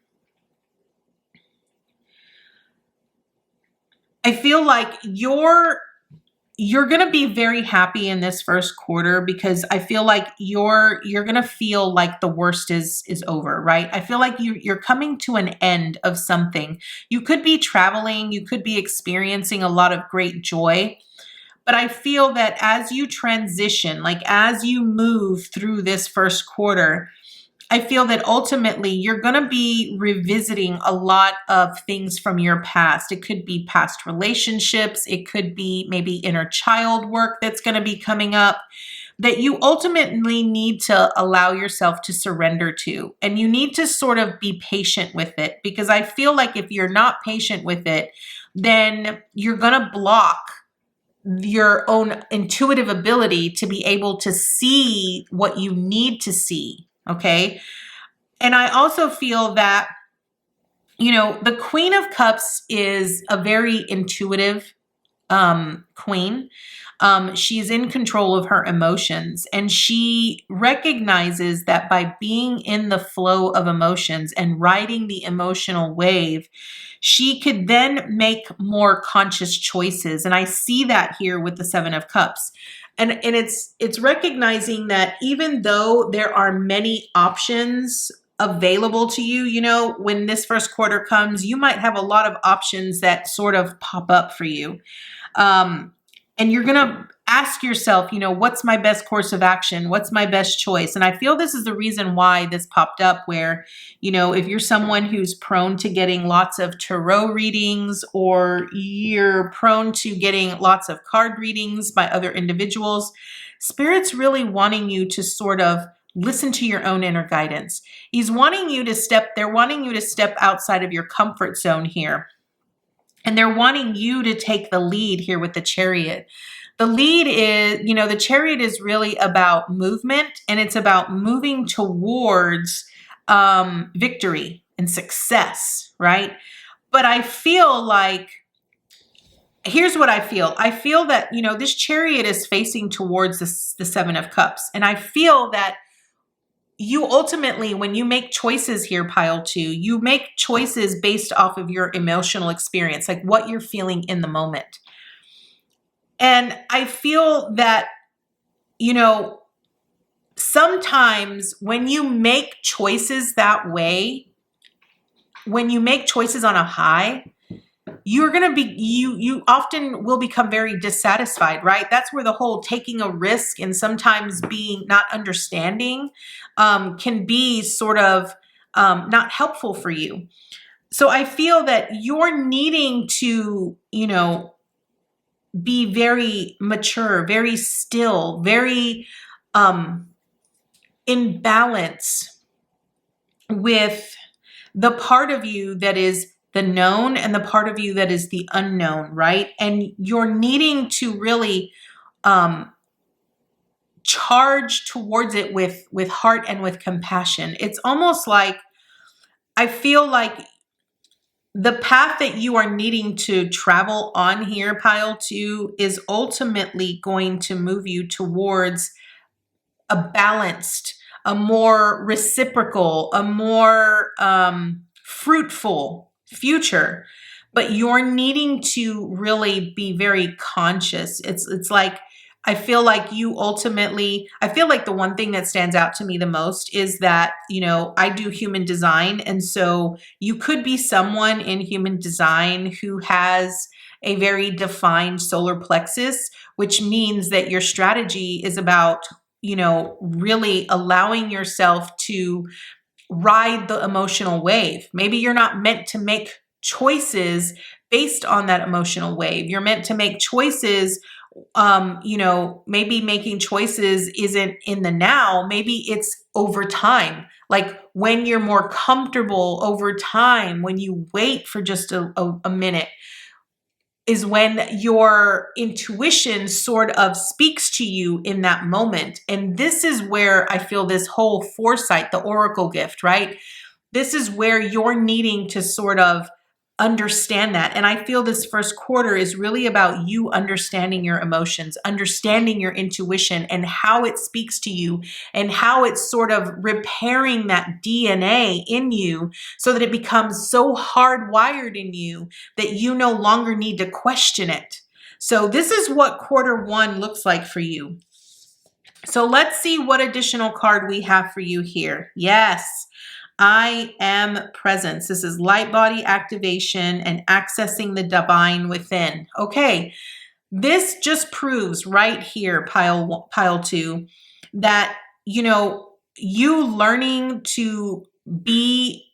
I feel like you're going to be very happy in this first quarter because I feel like you're going to feel like the worst is over, right? I feel like you're coming to an end of something. You could be traveling, you could be experiencing a lot of great joy. But I feel that as you transition, like as you move through this first quarter, I feel that ultimately you're going to be revisiting a lot of things from your past. It could be past relationships. It could be maybe inner child work that's going to be coming up that you ultimately need to allow yourself to surrender to. And you need to sort of be patient with it, because I feel like if you're not patient with it, then you're going to block your own intuitive ability to be able to see what you need to see. Okay. And I also feel that, you know, the Queen of Cups is a very intuitive queen. She's in control of her emotions, and she recognizes that by being in the flow of emotions and riding the emotional wave, she could then make more conscious choices. And I see that here with the Seven of Cups. And it's recognizing that even though there are many options available to you, you know, when this first quarter comes, you might have a lot of options that sort of pop up for you. And you're going to ask yourself, you know, what's my best course of action? What's my best choice? And I feel this is the reason why this popped up, where, you know, if you're someone who's prone to getting lots of tarot readings, or you're prone to getting lots of card readings by other individuals, Spirit's really wanting you to sort of listen to your own inner guidance. They're wanting you to step outside of your comfort zone here. And they're wanting you to take the lead here with the Chariot. The lead is, you know, the Chariot is really about movement, and it's about moving towards victory and success, right? But I feel like, here's what I feel. I feel that, you know, this Chariot is facing towards the Seven of Cups. And I feel that you ultimately, when you make choices here, pile two, you make choices based off of your emotional experience, like what you're feeling in the moment. And I feel that, you know, sometimes when you make choices that way, when you make choices on a high, you're going to be, you often will become very dissatisfied, right? That's where the whole taking a risk and sometimes being not understanding can be sort of not helpful for you. So I feel that you're needing to, you know, be very mature, very still, very in balance with the part of you that is the known and the part of you that is the unknown, right? And you're needing to really charge towards it with heart and with compassion. It's almost like, I feel like the path that you are needing to travel on here, pile two, is ultimately going to move you towards a balanced, a more reciprocal, a more fruitful future. But you're needing to really be very conscious. It's like, I feel like the one thing that stands out to me the most is that, you know, I do human design. And so you could be someone in human design who has a very defined solar plexus, which means that your strategy is about, you know, really allowing yourself to ride the emotional wave. Maybe you're not meant to make choices based on that emotional wave. You're meant to make choices, you know, maybe making choices isn't in the now, maybe it's over time. Like when you're more comfortable over time, when you wait for just a minute, is when your intuition sort of speaks to you in that moment. And this is where I feel this whole foresight, the oracle gift, right? This is where you're needing to sort of understand that. And I feel this first quarter is really about you understanding your emotions, understanding your intuition and how it speaks to you and how it's sort of repairing that DNA in you so that it becomes so hardwired in you that you no longer need to question it. So this is what quarter one looks like for you. So let's see what additional card we have for you here. Yes. I am presence. This is light body activation and accessing the divine within. Okay, this just proves right here, pile two, that, you learning to be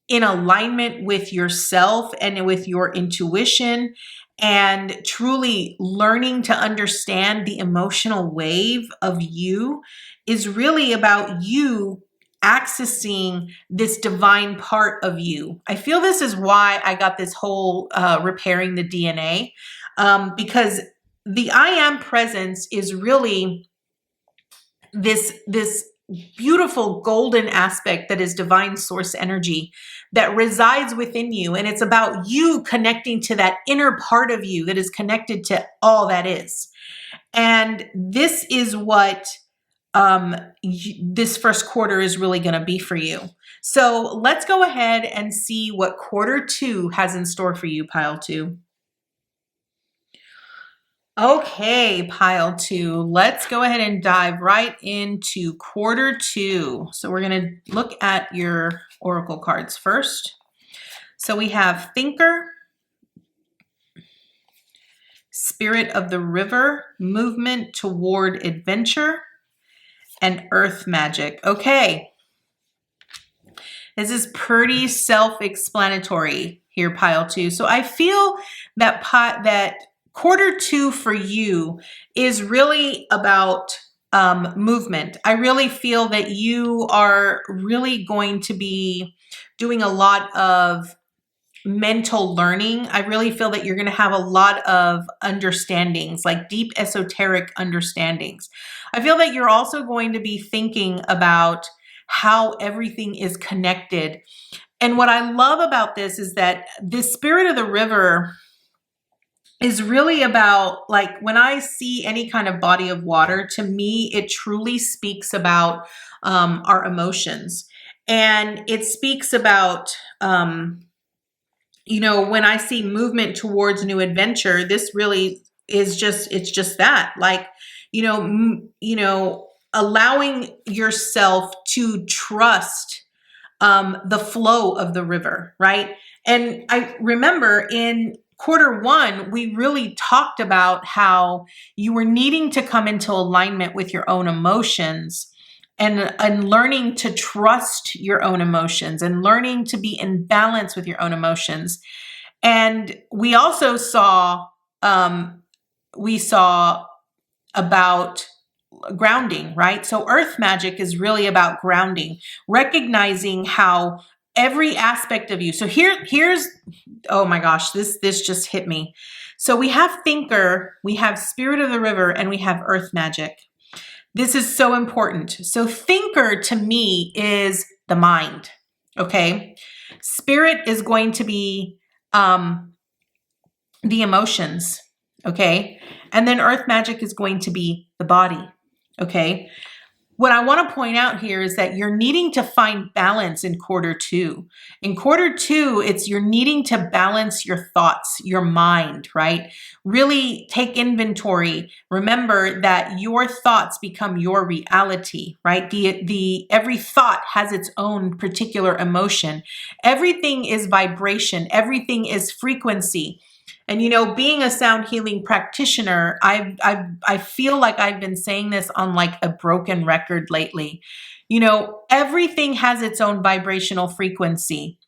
in alignment with yourself and with your intuition and truly learning to understand the emotional wave of you is really about you accessing this divine part of you. I feel this is why I got this whole repairing the DNA, because the I am presence is really this beautiful golden aspect that is divine source energy that resides within you. And it's about you connecting to that inner part of you that is connected to all that is. And this is what this first quarter is really going to be for you. So let's go ahead and see what quarter two has in store for you, pile two. Okay, pile two, let's go ahead and dive right into quarter two. So we're going to look at your oracle cards first. So we have Thinker, Spirit of the River, Movement Toward Adventure, and Earth Magic. Okay. This is pretty self-explanatory here, pile two. So I feel that that quarter two for you is really about movement. I really feel that you are really going to be doing a lot of mental learning. I really feel that you're going to have a lot of understandings, like deep esoteric understandings. I feel that you're also going to be thinking about how everything is connected. And what I love about this is that this Spirit of the River is really about, like, when I see any kind of body of water, to me, it truly speaks about our emotions. And it speaks about, when I see movement towards new adventure, this really is it's just that, like, allowing yourself to trust the flow of the river, right? And I remember in quarter one, we really talked about how you were needing to come into alignment with your own emotions and learning to trust your own emotions and learning to be in balance with your own emotions. And we also saw, about grounding, right? So Earth Magic is really about grounding, recognizing how every aspect of you. So here's, oh my gosh, this just hit me. So we have Thinker, we have Spirit of the River, and we have Earth Magic. This is so important. So Thinker to me is the mind, okay? Spirit is going to be the emotions, okay? And then Earth Magic is going to be the body, okay? What I want to point out here is that you're needing to find balance in quarter two. In quarter two, you're needing to balance your thoughts, your mind, right? Really take inventory. Remember that your thoughts become your reality, right? Every thought has its own particular emotion. Everything is vibration. Everything is frequency. And, being a sound healing practitioner, I feel like I've been saying this on like a broken record lately. Everything has its own vibrational frequency.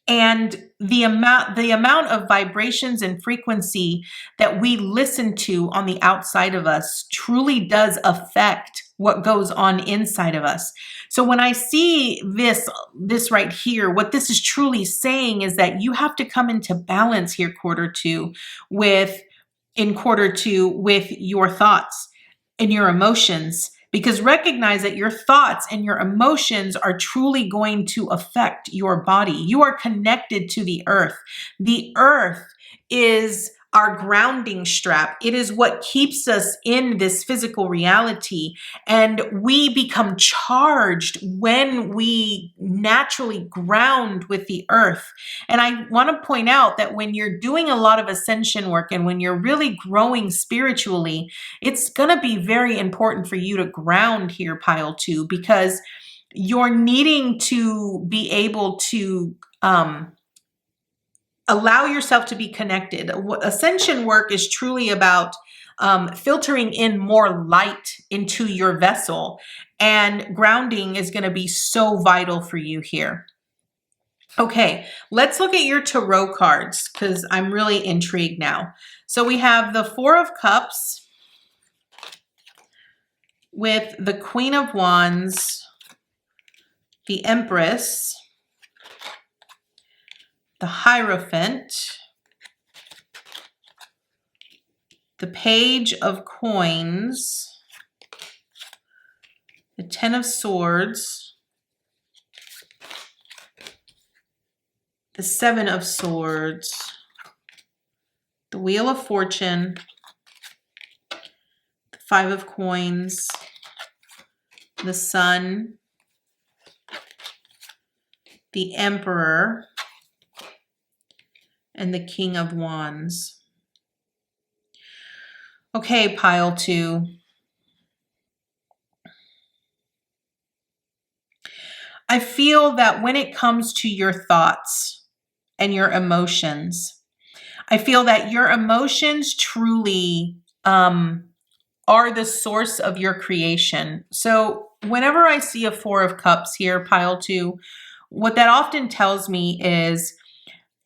And the amount of vibrations and frequency that we listen to on the outside of us truly does affect what goes on inside of us. So when I see this right here, what this is truly saying is that you have to come into balance here in quarter two with your thoughts and your emotions, because recognize that your thoughts and your emotions are truly going to affect your body. You are connected to the earth. The earth is our grounding strap. It is what keeps us in this physical reality. And we become charged when we naturally ground with the earth. And I want to point out that when you're doing a lot of ascension work and when you're really growing spiritually, it's going to be very important for you to ground here, PileTwo, because you're needing to be able to allow yourself to be connected. Ascension work is truly about filtering in more light into your vessel, and grounding is going to be so vital for you here. Okay, let's look at your tarot cards because I'm really intrigued now. So we have the Four of Cups with the Queen of Wands, the Empress, the Hierophant, the Page of Coins, the Ten of Swords, the Seven of Swords, the Wheel of Fortune, the Five of Coins, the Sun, the Emperor, and the King of Wands. Okay, PileTwo. I feel that when it comes to your thoughts and your emotions, I feel that your emotions truly are the source of your creation. So whenever I see a Four of Cups here, PileTwo, what that often tells me is,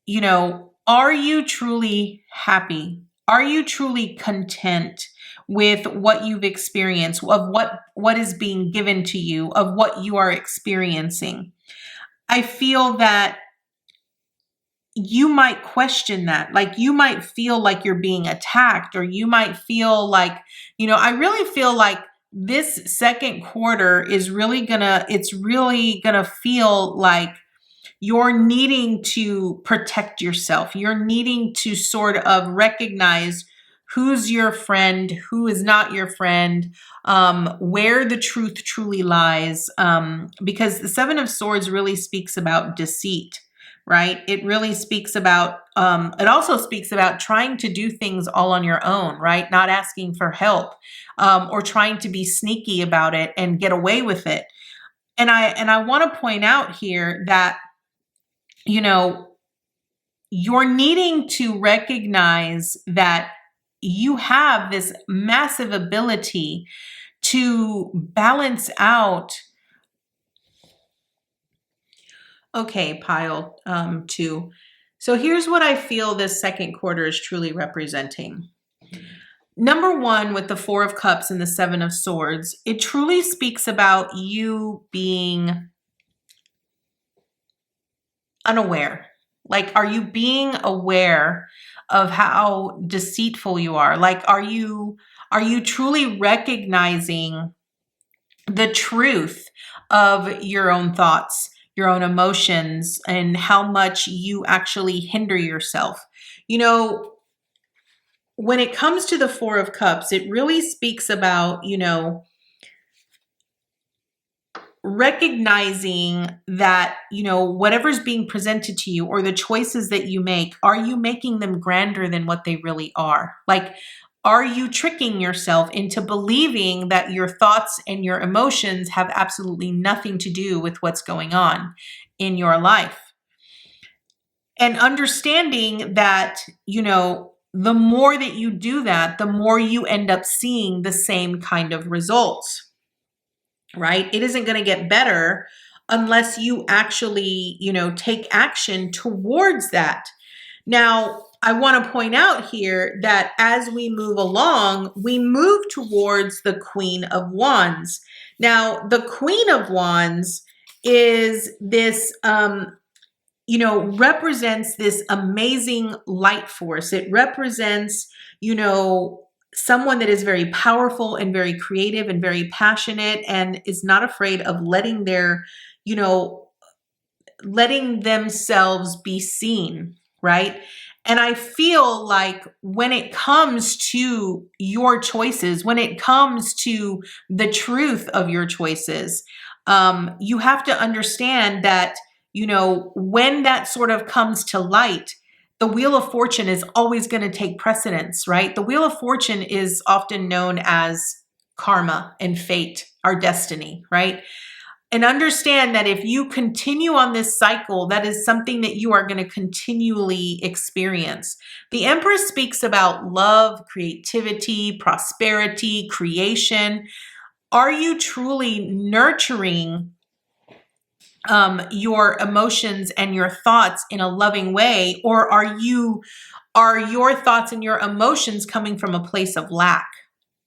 you know, are you truly happy? Are you truly content with what you've experienced, of what is being given to you, of what you are experiencing? I feel that you might question that. Like, you might feel like you're being attacked, or you might feel like, you know, I really feel like this second quarter is really gonna feel like you're needing to protect yourself. You're needing to sort of recognize who's your friend, who is not your friend, where the truth truly lies. Because the Seven of Swords really speaks about deceit, right? It really speaks about, it also speaks about trying to do things all on your own, right? Not asking for help, or trying to be sneaky about it and get away with it. And I want to point out here that, you know, you're needing to recognize that you have this massive ability to balance out. Okay, PileTwo. So here's what I feel this second quarter is truly representing. Number one, with the Four of Cups and the Seven of Swords, it truly speaks about you being unaware. Like, are you being aware of how deceitful you are? Like, are you truly recognizing the truth of your own thoughts, your own emotions, and how much you actually hinder yourself? You know, when it comes to the Four of Cups, it really speaks about, you know, recognizing that, you know, whatever's being presented to you or the choices that you make, are you making them grander than what they really are? Like, are you tricking yourself into believing that your thoughts and your emotions have absolutely nothing to do with what's going on in your life? And understanding that, you know, the more that you do that, the more you end up seeing the same kind of results. Right? It isn't going to get better unless you actually, you know, take action towards that. Now, I want to point out here that as we move along, we move towards the Queen of Wands. Now, the Queen of Wands is this, represents this amazing light force. It represents, someone that is very powerful and very creative and very passionate and is not afraid of letting themselves be seen, right? And I feel like when it comes to your choices, when it comes to the truth of your choices, you have to understand that, when that sort of comes to light, the Wheel of Fortune is always going to take precedence, right? The Wheel of Fortune is often known as karma and fate, our destiny, right? And understand that if you continue on this cycle, that is something that you are going to continually experience. The Empress speaks about love, creativity, prosperity, creation. Are you truly nurturing your emotions and your thoughts in a loving way, or are your thoughts and your emotions coming from a place of lack?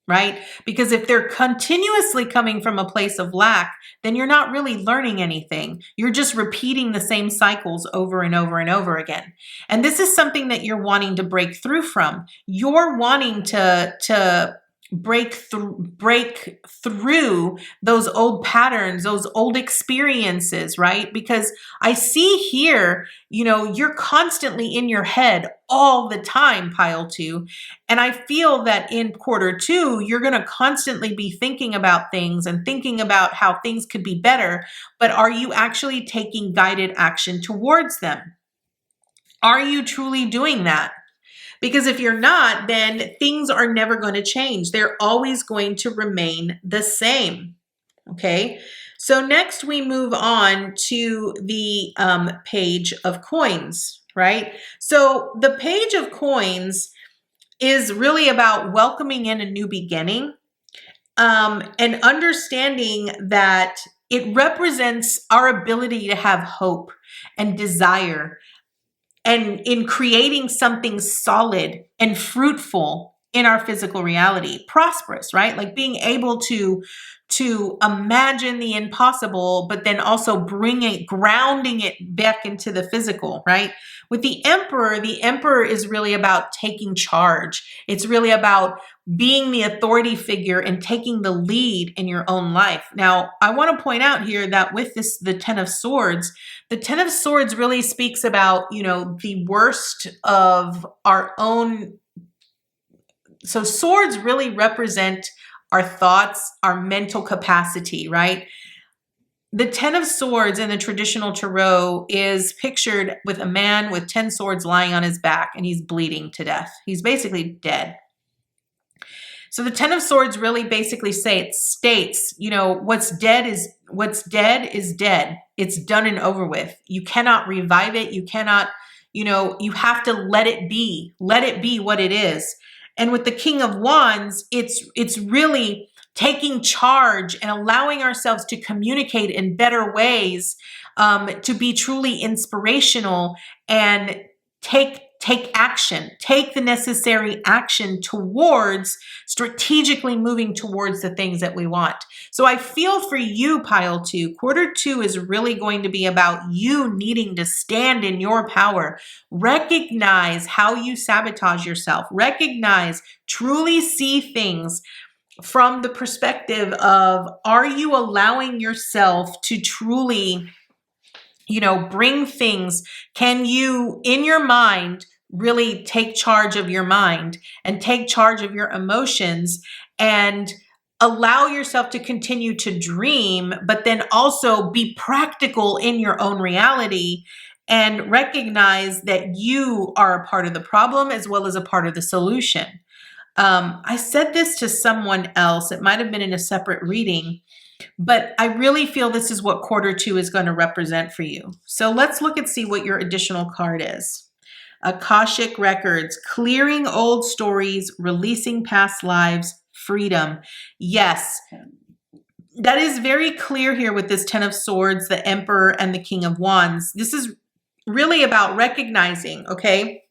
Right? Because if they're continuously coming from a place of lack, then you're not really learning anything. You're just repeating the same cycles over and over and over again. And this is something that you're wanting to break through from. You're wanting to break through those old patterns, those old experiences, right? Because I see here, you're constantly in your head all the time, PileTwo. And I feel that in Q2, you're going to constantly be thinking about things and thinking about how things could be better, but are you actually taking guided action towards them? Are you truly doing that? Because if you're not, then things are never going to change. They're always going to remain the same. Okay. So next we move on to the Page of Coins, right? So the Page of Coins is really about welcoming in a new beginning, and understanding that it represents our ability to have hope and desire, and in creating something solid and fruitful in our physical reality, prosperous, right? Like being able to imagine the impossible, but then also grounding it back into the physical, right? With the Emperor is really about taking charge. It's really about being the authority figure and taking the lead in your own life. Now, I want to point out here that with the Ten of Swords, the Ten of Swords really speaks about, the worst of our own. So swords really represent our thoughts, our mental capacity, right? The Ten of Swords in the traditional tarot is pictured with a man with 10 swords lying on his back, and he's bleeding to death. He's basically dead. So the Ten of Swords really basically states, what's dead is dead. It's done and over with. You cannot revive it. You cannot, you have to let it be what it is. And with the King of Wands, it's really taking charge and allowing ourselves to communicate in better ways, to be truly inspirational and take action, take the necessary action towards strategically moving towards the things that we want. So I feel for you, PileTwo, Q2 is really going to be about you needing to stand in your power. Recognize how you sabotage yourself. Recognize, truly see things from the perspective of, are you allowing yourself to truly, bring things? Can you, in your mind, really take charge of your mind and take charge of your emotions and allow yourself to continue to dream, but then also be practical in your own reality and recognize that you are a part of the problem as well as a part of the solution? I said this to someone else. It might have been in a separate reading, but I really feel this is what Q2 is going to represent for you. So let's look and see what your additional card is. Akashic Records, clearing old stories, releasing past lives, freedom. Yes, that is very clear here with this Ten of Swords, the Emperor, and the King of Wands. This is really about recognizing, okay?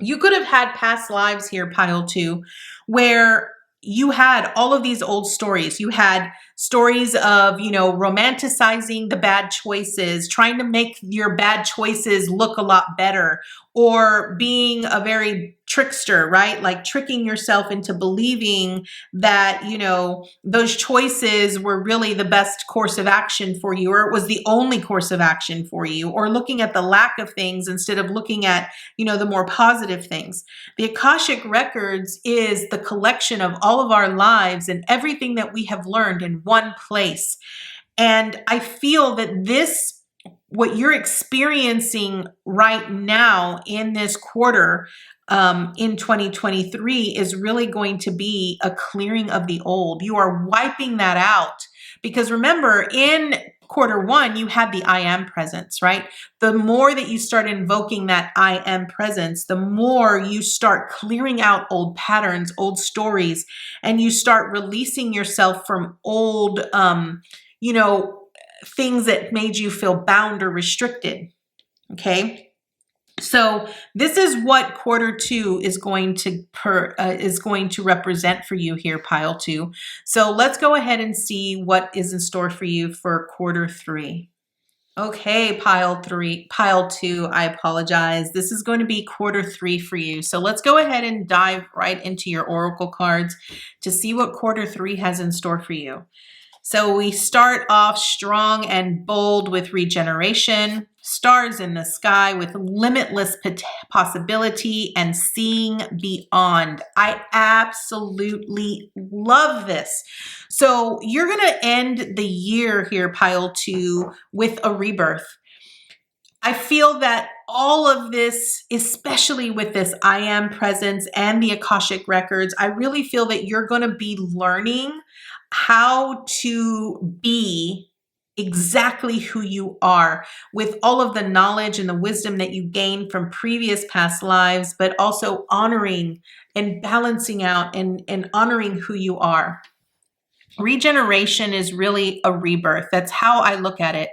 You could have had past lives here, PileTwo, where you had all of these old stories. You had stories of, romanticizing the bad choices, trying to make your bad choices look a lot better, or being a very trickster, right? Like tricking yourself into believing that, those choices were really the best course of action for you, or it was the only course of action for you, or looking at the lack of things instead of looking at, the more positive things. The Akashic Records is the collection of all of our lives and everything that we have learned in one place. And I feel that what you're experiencing right now in this quarter, in 2023, is really going to be a clearing of the old. You are wiping that out. Because remember, in quarter one, you had the I am presence, right? The more that you start invoking that I am presence, the more you start clearing out old patterns, old stories, and you start releasing yourself from old, things that made you feel bound or restricted. Okay. So this is what quarter two is going to represent for you here, PileTwo. So let's go ahead and see what is in store for you for quarter three. Okay, PileTwo, I apologize. This is going to be quarter three for you. So let's go ahead and dive right into your oracle cards to see what quarter three has in store for you. So we start off strong and bold with regeneration, stars in the sky with limitless possibility and seeing beyond. I absolutely love this. So you're going to end the year here, PileTwo, with a rebirth. I feel that all of this, especially with this I am presence and the Akashic Records, I really feel that you're going to be learning how to be exactly who you are with all of the knowledge and the wisdom that you gained from previous past lives, but also honoring and balancing out and honoring who you are. Regeneration is really a rebirth. That's how I look at it.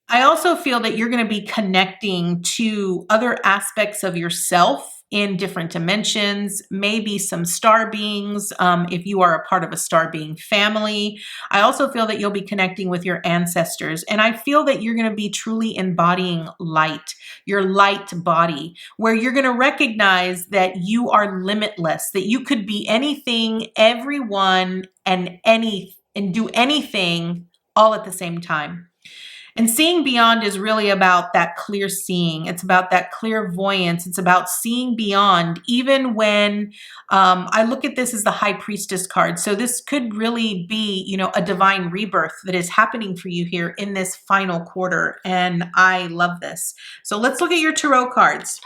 I also feel that you're going to be connecting to other aspects of yourself in different dimensions, maybe some star beings, if you are a part of a star being family. I also feel that you'll be connecting with your ancestors. And I feel that you're going to be truly embodying light, your light body, where you're going to recognize that you are limitless, that you could be anything, everyone, and do anything all at the same time. And seeing beyond is really about that clear seeing. It's about that clairvoyance. It's about seeing beyond, even when I look at this as the High Priestess card. So this could really be, a divine rebirth that is happening for you here in this final quarter. And I love this. So let's look at your tarot cards.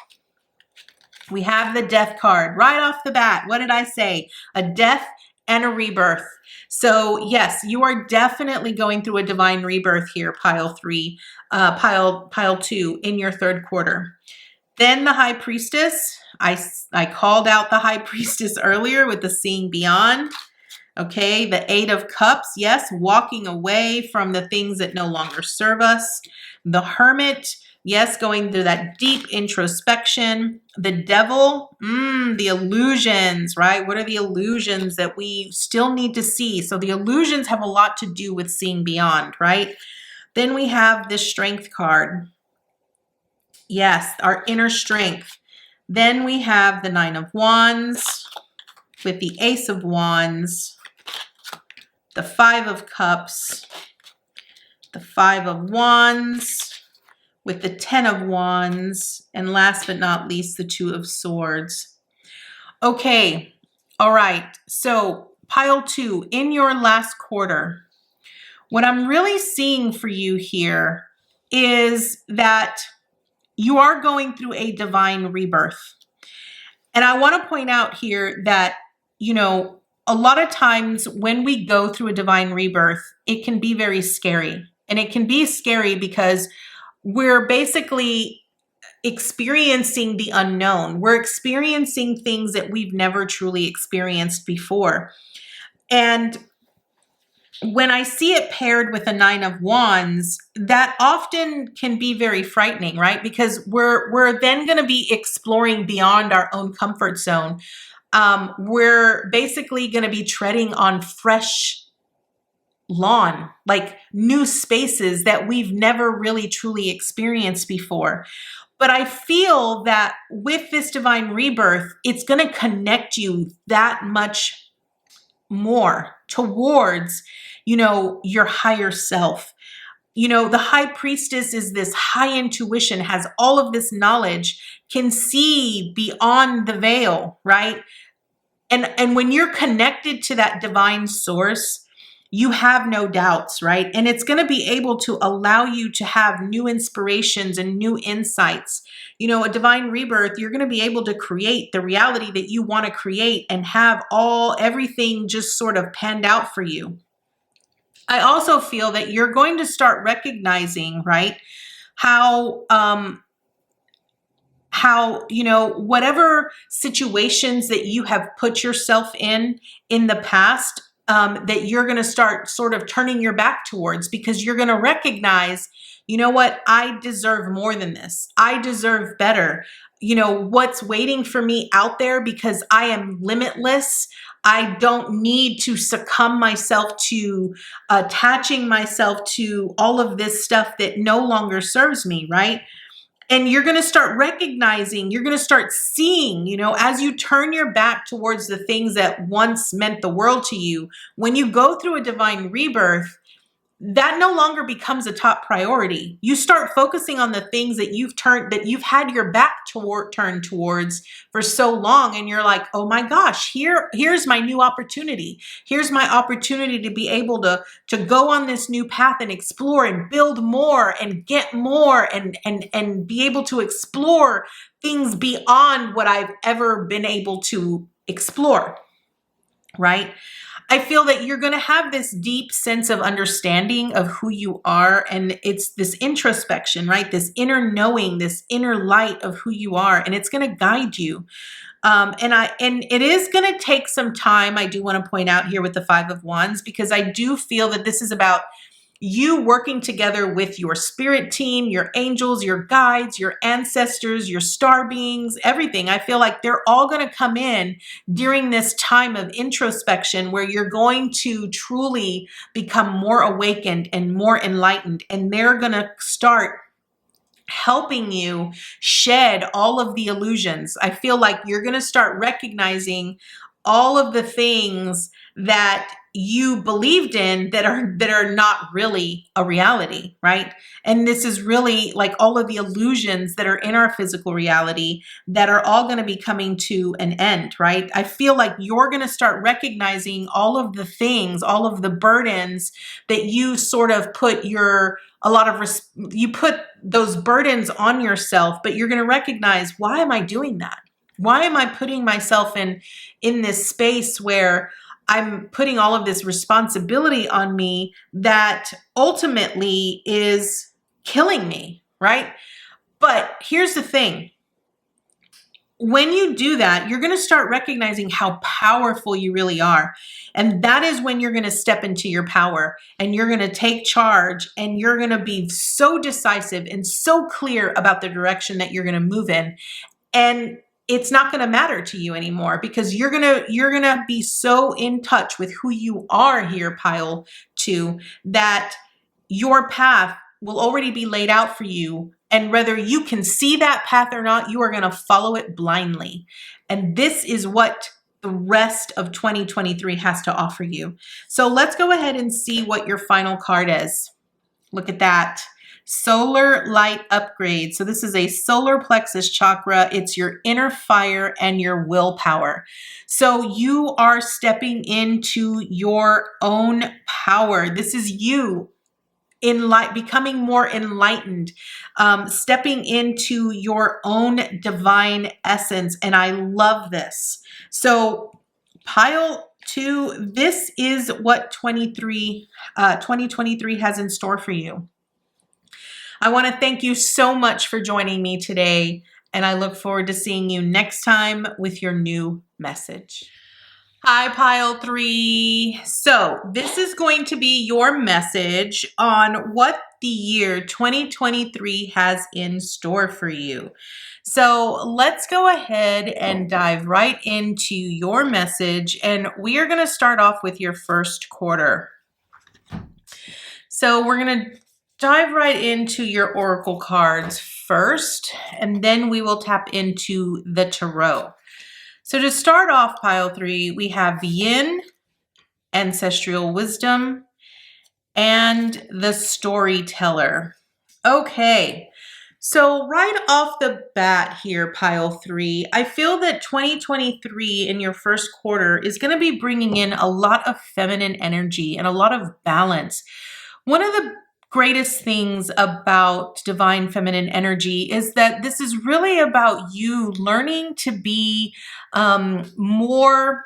We have the Death card right off the bat. What did I say? A death and a rebirth. So yes, you are definitely going through a divine rebirth here, PileThree, PileTwo, in your third quarter. Then the High Priestess. I called out the High Priestess earlier with the seeing beyond. Okay, the Eight of Cups. Yes, walking away from the things that no longer serve us. The Hermit. Yes, going through that deep introspection. The Devil, the illusions, right? What are the illusions that we still need to see? So the illusions have a lot to do with seeing beyond, right? Then we have this Strength card. Yes, our inner strength. Then we have the Nine of Wands with the Ace of Wands, the Five of Cups, the Five of Wands, with the Ten of Wands, and last but not least, the Two of Swords. Okay, all right. So PileTwo, in your last quarter, what I'm really seeing for you here is that you are going through a divine rebirth. And I want to point out here that, a lot of times when we go through a divine rebirth, it can be very scary. And it can be scary because we're basically experiencing the unknown. We're experiencing things that we've never truly experienced before. And when I see it paired with a 9 of Wands, that often can be very frightening, right? Because we're then going to be exploring beyond our own comfort zone. We're basically going to be treading on fresh lawn, like new spaces that we've never really truly experienced before. But I feel that with this divine rebirth, it's going to connect you that much more towards, your higher self. The high priestess is this high intuition, has all of this knowledge, can see beyond the veil, right? And when you're connected to that divine source, you have no doubts, right? And it's going to be able to allow you to have new inspirations and new insights. A divine rebirth, you're going to be able to create the reality that you want to create and have everything just sort of panned out for you. I also feel that you're going to start recognizing, right, how whatever situations that you have put yourself in the past, that you're going to start sort of turning your back towards, because you're going to recognize, what, I deserve more than this. I deserve better. What's waiting for me out there, because I am limitless. I don't need to succumb myself to attaching myself to all of this stuff that no longer serves me, right? And you're going to start recognizing, you're going to start seeing, as you turn your back towards the things that once meant the world to you, when you go through a divine rebirth, that no longer becomes a top priority. You start focusing on the things that you've had your back turned towards for so long. And you're like, oh my gosh, here's my new opportunity. Here's my opportunity to be able to go on this new path and explore and build more and get more and be able to explore things beyond what I've ever been able to explore, right? I feel that you're going to have this deep sense of understanding of who you are. And it's this introspection, right? This inner knowing, this inner light of who you are. And it's going to guide you. And it is going to take some time. I do want to point out here with the 5 of Wands, because I do feel that this is about you working together with your spirit team, your angels, your guides, your ancestors, your star beings, everything. I feel like they're all going to come in during this time of introspection, where you're going to truly become more awakened and more enlightened. And they're going to start helping you shed all of the illusions. I feel like you're going to start recognizing all of the things that you believed in that are not really a reality, right? And this is really like all of the illusions that are in our physical reality that are all going to be coming to an end, right? I feel like you're going to start recognizing all of the things, all of the burdens that you sort of put you put those burdens on yourself, but you're going to recognize, why am I doing that? Why am I putting myself in this space where I'm putting all of this responsibility on me that ultimately is killing me, right? But here's the thing. When you do that, you're going to start recognizing how powerful you really are. And that is when you're going to step into your power and you're going to take charge, and you're going to be so decisive and so clear about the direction that you're going to move in. And it's not going to matter to you anymore, because you're going to be so in touch with who you are here, PileTwo, that your path will already be laid out for you. And whether you can see that path or not, you are going to follow it blindly. And this is what the rest of 2023 has to offer you. So let's go ahead and see what your final card is. Look at that. Solar light upgrade. So this is a solar plexus chakra. It's your inner fire and your willpower. So you are stepping into your own power. This is you becoming more enlightened, stepping into your own divine essence. And I love this. So PileTwo, this is what 2023 has in store for you. I want to thank you so much for joining me today, and I look forward to seeing you next time with your new message. Hi, PileThree. So this is going to be your message on what the year 2023 has in store for you. So let's go ahead and dive right into your message, and we are going to start off with your first quarter. So we're going to dive right into your oracle cards first, and then we will tap into the tarot. So to start off, PileThree, we have Yin, ancestral wisdom, and the storyteller. Okay, so right off the bat here, PileThree, I feel that 2023 in your first quarter is going to be bringing in a lot of feminine energy and a lot of balance. One of the greatest things about divine feminine energy is that this is really about you learning to be more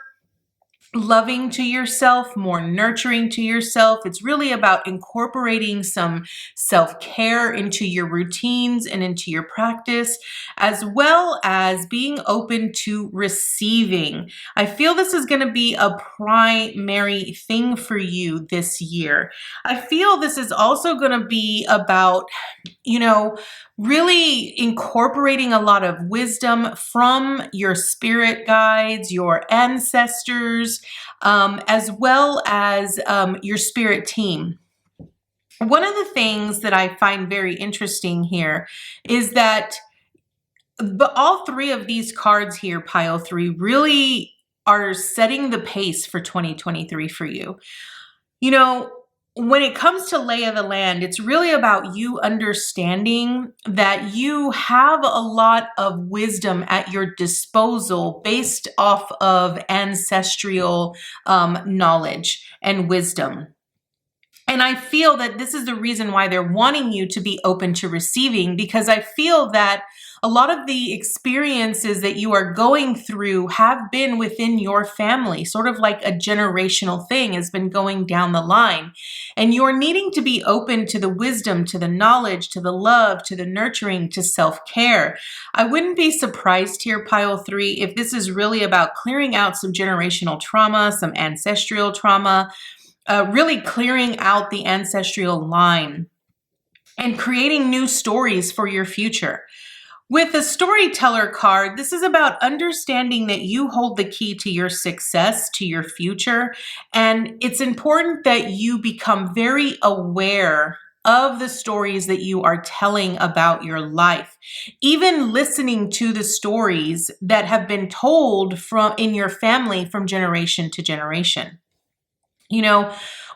loving to yourself, more nurturing to yourself. It's really about incorporating some self-care into your routines and into your practice, as well as being open to receiving. I feel this is going to be a primary thing for you this year. I feel this is also going to be about, really incorporating a lot of wisdom from your spirit guides, your ancestors, as well as your spirit team. One of the things that I find very interesting here is that all three of these cards here, PileThree, really are setting the pace for 2023 for you. When it comes to lay of the land, it's really about you understanding that you have a lot of wisdom at your disposal based off of ancestral knowledge and wisdom. And I feel that this is the reason why they're wanting you to be open to receiving, because I feel that a lot of the experiences that you are going through have been within your family, sort of like a generational thing has been going down the line. And you're needing to be open to the wisdom, to the knowledge, to the love, to the nurturing, to self-care. I wouldn't be surprised here, PileThree, if this is really about clearing out some generational trauma, some ancestral trauma, really clearing out the ancestral line and creating new stories for your future. With the storyteller card, this is about understanding that you hold the key to your success, to your future, and it's important that you become very aware of the stories that you are telling about your life. Even listening to the stories that have been told in your family from generation to generation.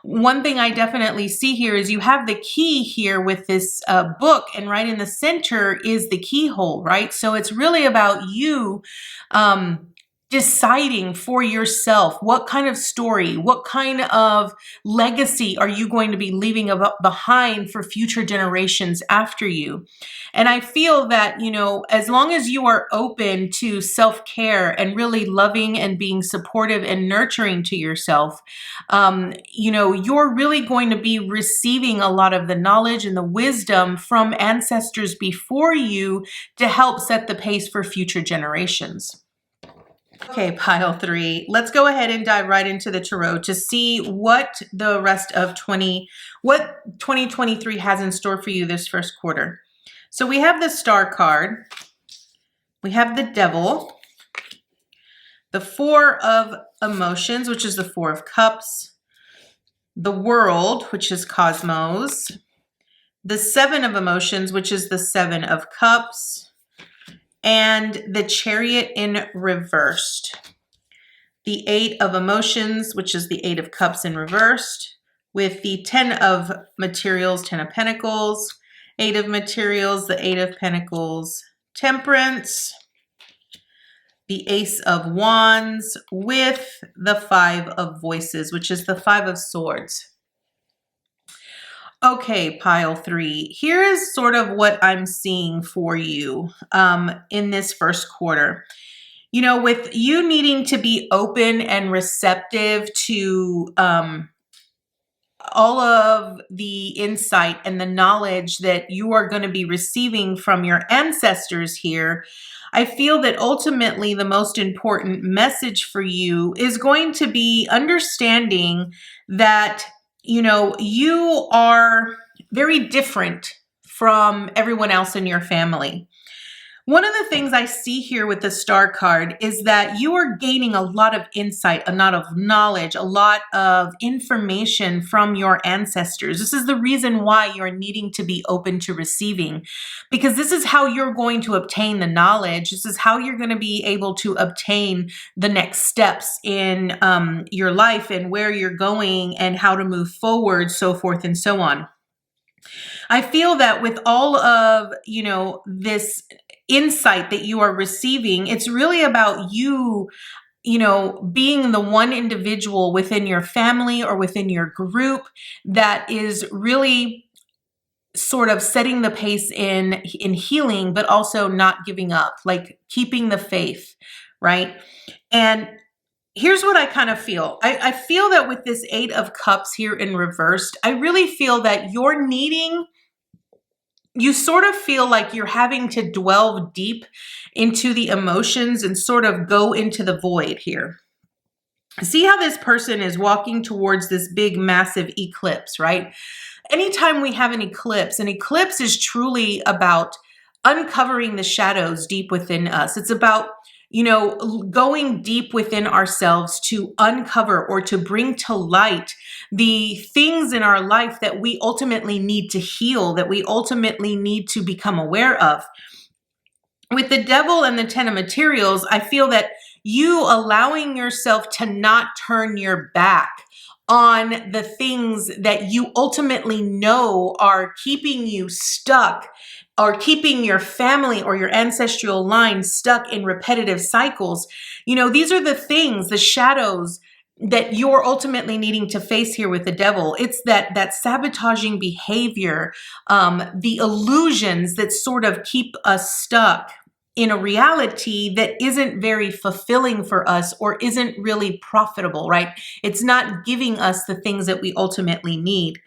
One thing I definitely see here is you have the key here with this book, and right in the center is the keyhole, right? So it's really about you deciding for yourself what kind of story, what kind of legacy are you going to be leaving behind for future generations after you. And I feel that, as long as you are open to self-care and really loving and being supportive and nurturing to yourself, you're really going to be receiving a lot of the knowledge and the wisdom from ancestors before you to help set the pace for future generations. Okay, PileThree, let's go ahead and dive right into the tarot to see what the rest of 2023 has in store for you this first quarter. So we have the Star card, we have the Devil, the Four of Emotions, which is the Four of Cups, the World, which is Cosmos, the Seven of Emotions, which is the Seven of Cups, and the Chariot in reversed. The Eight of Emotions, which is the Eight of Cups in reversed, with the 10 of Materials, 10 of Pentacles, 8 of Materials, the 8 of Pentacles, Temperance, the Ace of Wands, with the 5 of Voices, which is the 5 of Swords. Okay, PileThree, here is sort of what I'm seeing for you in this first quarter. With you needing to be open and receptive to all of the insight and the knowledge that you are going to be receiving from your ancestors here, I feel that ultimately the most important message for you is going to be understanding that, you are very different from everyone else in your family. One of the things I see here with the star card is that you are gaining a lot of insight, a lot of knowledge, a lot of information from your ancestors. This is the reason why you're needing to be open to receiving, because this is how you're going to obtain the knowledge. This is how you're going to be able to obtain the next steps in your life and where you're going and how to move forward, so forth and so on. I feel that with all of, this insight that you are receiving, it's really about you, being the one individual within your family or within your group that is really sort of setting the pace in healing, but also not giving up, like keeping the faith, right? And here's what I kind of feel. I feel that with this 8 of Cups here in reversed, I really feel that you sort of feel like you're having to delve deep into the emotions and sort of go into the void here. See how this person is walking towards this big, massive eclipse, right? Anytime we have an eclipse is truly about uncovering the shadows deep within us. It's about, going deep within ourselves to uncover or to bring to light the things in our life that we ultimately need to heal, that we ultimately need to become aware of. With the Devil and the 10 of Materials, I feel that you allowing yourself to not turn your back on the things that you ultimately know are keeping you stuck or keeping your family or your ancestral line stuck in repetitive cycles. These are the things, the shadows that you're ultimately needing to face here with the Devil. It's that sabotaging behavior, the illusions that sort of keep us stuck in a reality that isn't very fulfilling for us or isn't really profitable, right? It's not giving us the things that we ultimately need.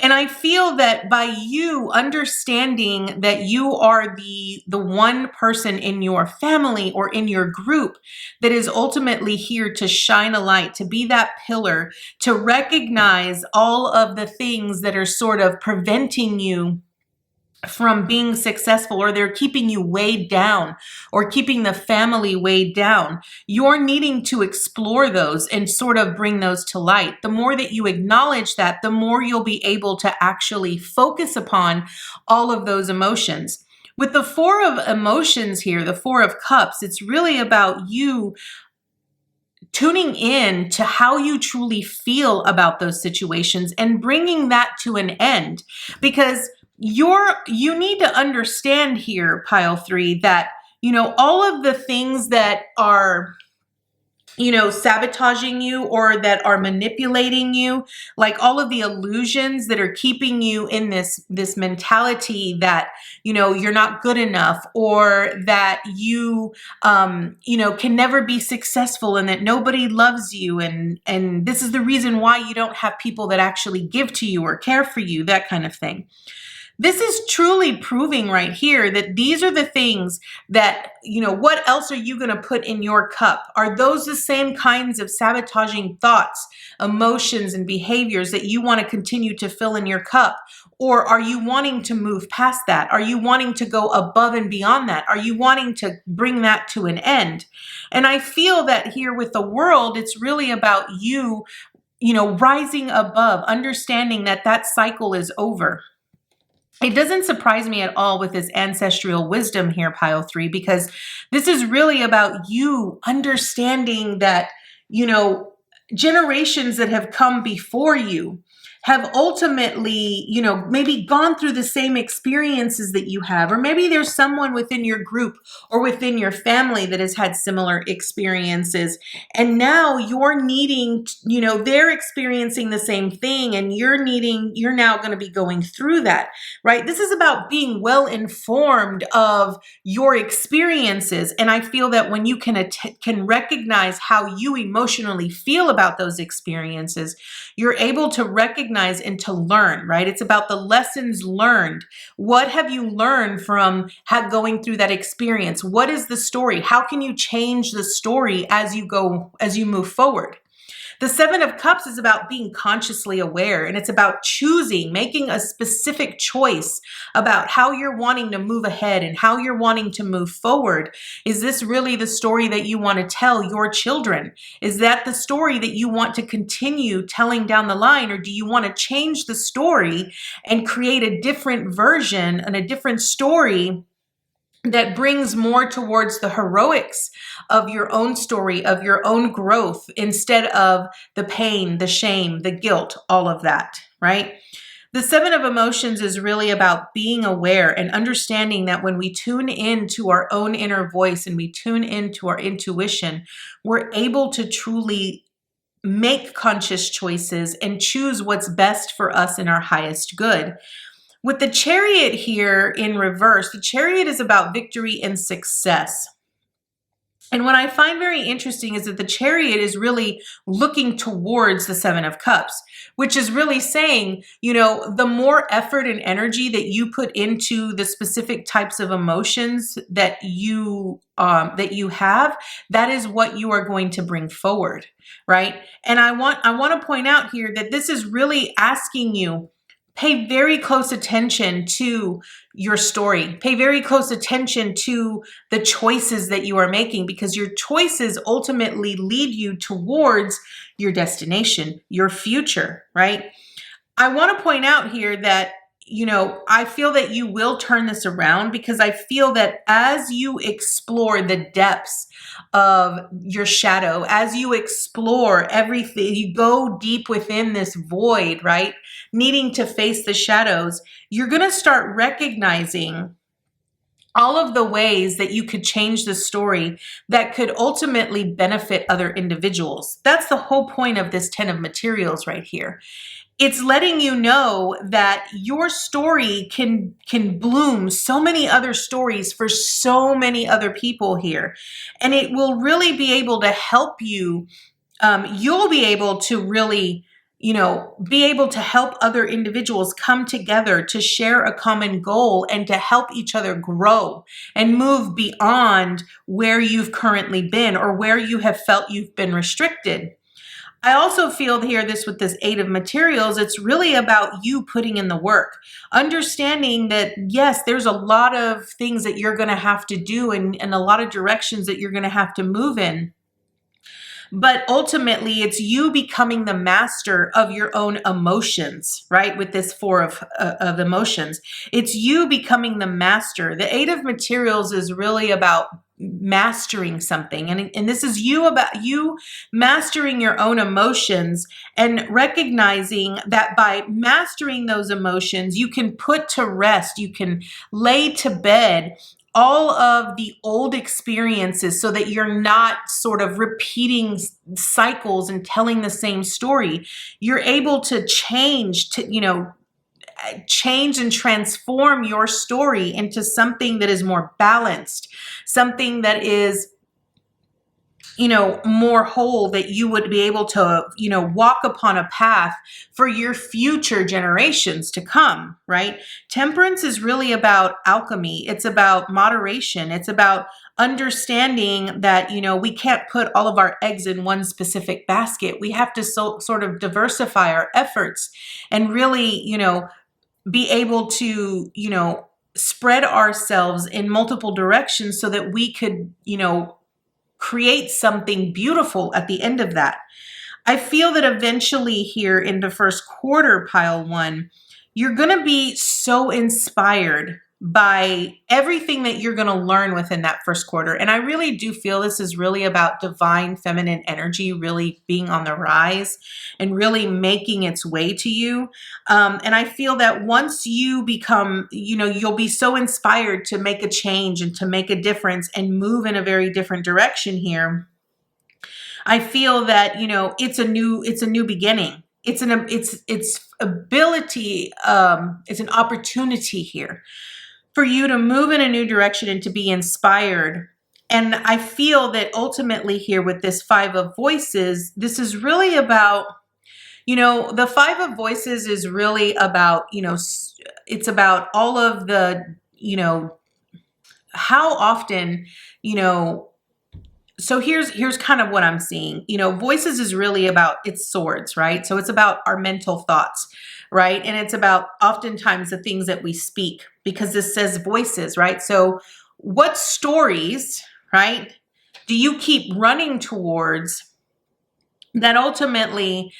And I feel that by you understanding that you are the one person in your family or in your group that is ultimately here to shine a light, to be that pillar, to recognize all of the things that are sort of preventing you from being successful, or they're keeping you weighed down or keeping the family weighed down. You're needing to explore those and sort of bring those to light. The more that you acknowledge that, the more you'll be able to actually focus upon all of those emotions. With the 4 of emotions here, the 4 of Cups, it's really about you tuning in to how you truly feel about those situations and bringing that to an end, because you need to understand here, Pile3, that, all of the things that are, sabotaging you or that are manipulating you, like all of the illusions that are keeping you in this mentality that, you're not good enough, or that you can never be successful, and that nobody loves you. And this is the reason why you don't have people that actually give to you or care for you, that kind of thing. This is truly proving right here that these are the things that, what else are you going to put in your cup? Are those the same kinds of sabotaging thoughts, emotions, and behaviors that you want to continue to fill in your cup? Or are you wanting to move past that? Are you wanting to go above and beyond that? Are you wanting to bring that to an end? And I feel that here with the World, it's really about you, rising above, understanding that that cycle is over. It doesn't surprise me at all with this ancestral wisdom here, Pile3, because this is really about you understanding that, generations that have come before you have ultimately, maybe gone through the same experiences that you have, or maybe there's someone within your group or within your family that has had similar experiences. And now you're needing, they're experiencing the same thing, and you're now going to be going through that, right? This is about being well informed of your experiences. And I feel that when you can recognize how you emotionally feel about those experiences, you're able to recognize recognize and to learn, right? It's about the lessons learned. What have you learned from going through that experience? What is the story? How can you change the story as you move forward? The Seven of Cups is about being consciously aware, and it's about choosing, making a specific choice about how you're wanting to move ahead and how you're wanting to move forward. Is this really the story that you want to tell your children? Is that the story that you want to continue telling down the line, or do you want to change the story and create a different version and a different story that brings more towards the heroics of your own story, of your own growth, instead of the pain, the shame, the guilt, all of that, right? The Seven of Emotions is really about being aware and understanding that when we tune into our own inner voice and we tune into our intuition, we're able to truly make conscious choices and choose what's best for us in our highest good. With the Chariot here in reverse, the Chariot is about victory and success. And what I find very interesting is that the Chariot is really looking towards the Seven of Cups, which is really saying, the more effort and energy that you put into the specific types of emotions that you have, that is what you are going to bring forward, right? And I want to point out here that this is really asking you, pay very close attention to your story. Pay very close attention to the choices that you are making, because your choices ultimately lead you towards your destination, your future, right? I want to point out here that, I feel that you will turn this around, because I feel that as you explore the depths of your shadow, as you explore everything, you go deep within this void, right? Needing to face the shadows, you're going to start recognizing all of the ways that you could change the story that could ultimately benefit other individuals. That's the whole point of this 10 of materials right here. It's letting you know that your story can bloom so many other stories for so many other people here. And it will really be able to help you. You'll be able to really, be able to help other individuals come together to share a common goal and to help each other grow and move beyond where you've currently been or where you have felt you've been restricted. I also feel here with this 8 of materials, it's really about you putting in the work, understanding that, yes, there's a lot of things that you're going to have to do and a lot of directions that you're going to have to move in. But ultimately, it's you becoming the master of your own emotions, right? With this 4 of emotions, it's you becoming the master. The 8 of materials is really about mastering something. And this is about you mastering your own emotions and recognizing that by mastering those emotions, you can put to rest, you can lay to bed all of the old experiences so that you're not sort of repeating cycles and telling the same story. You're able to change and transform your story into something that is more balanced, something that is, more whole, that you would be able to, walk upon a path for your future generations to come, right? Temperance is really about alchemy. It's about moderation. It's about understanding that, we can't put all of our eggs in one specific basket. We have to sort of diversify our efforts and really, be able to, spread ourselves in multiple directions so that we could, create something beautiful at the end of that. I feel that eventually here in the first quarter, pile 1, you're going to be so inspired by everything that you're going to learn within that first quarter. And I really do feel this is really about divine feminine energy really being on the rise and really making its way to you. And I feel that once you become, you'll be so inspired to make a change and to make a difference and move in a very different direction here. I feel that, it's a new beginning. It's an ability, it's an opportunity here for you to move in a new direction and to be inspired. And I feel that ultimately here with this 5 of voices, this is really about, You know, the Five of Voices is really about, it's about all of the, how often, you know, so here's kind of what I'm seeing. Voices is really about, it's swords, right? So it's about our mental thoughts, right? And it's about oftentimes the things that we speak, because this says voices, right? So what stories, right, do you keep running towards that ultimately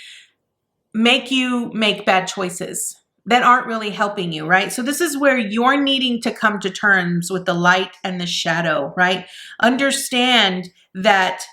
make you make bad choices that aren't really helping you, right? So this is where you're needing to come to terms with the light and the shadow, right? Understand that,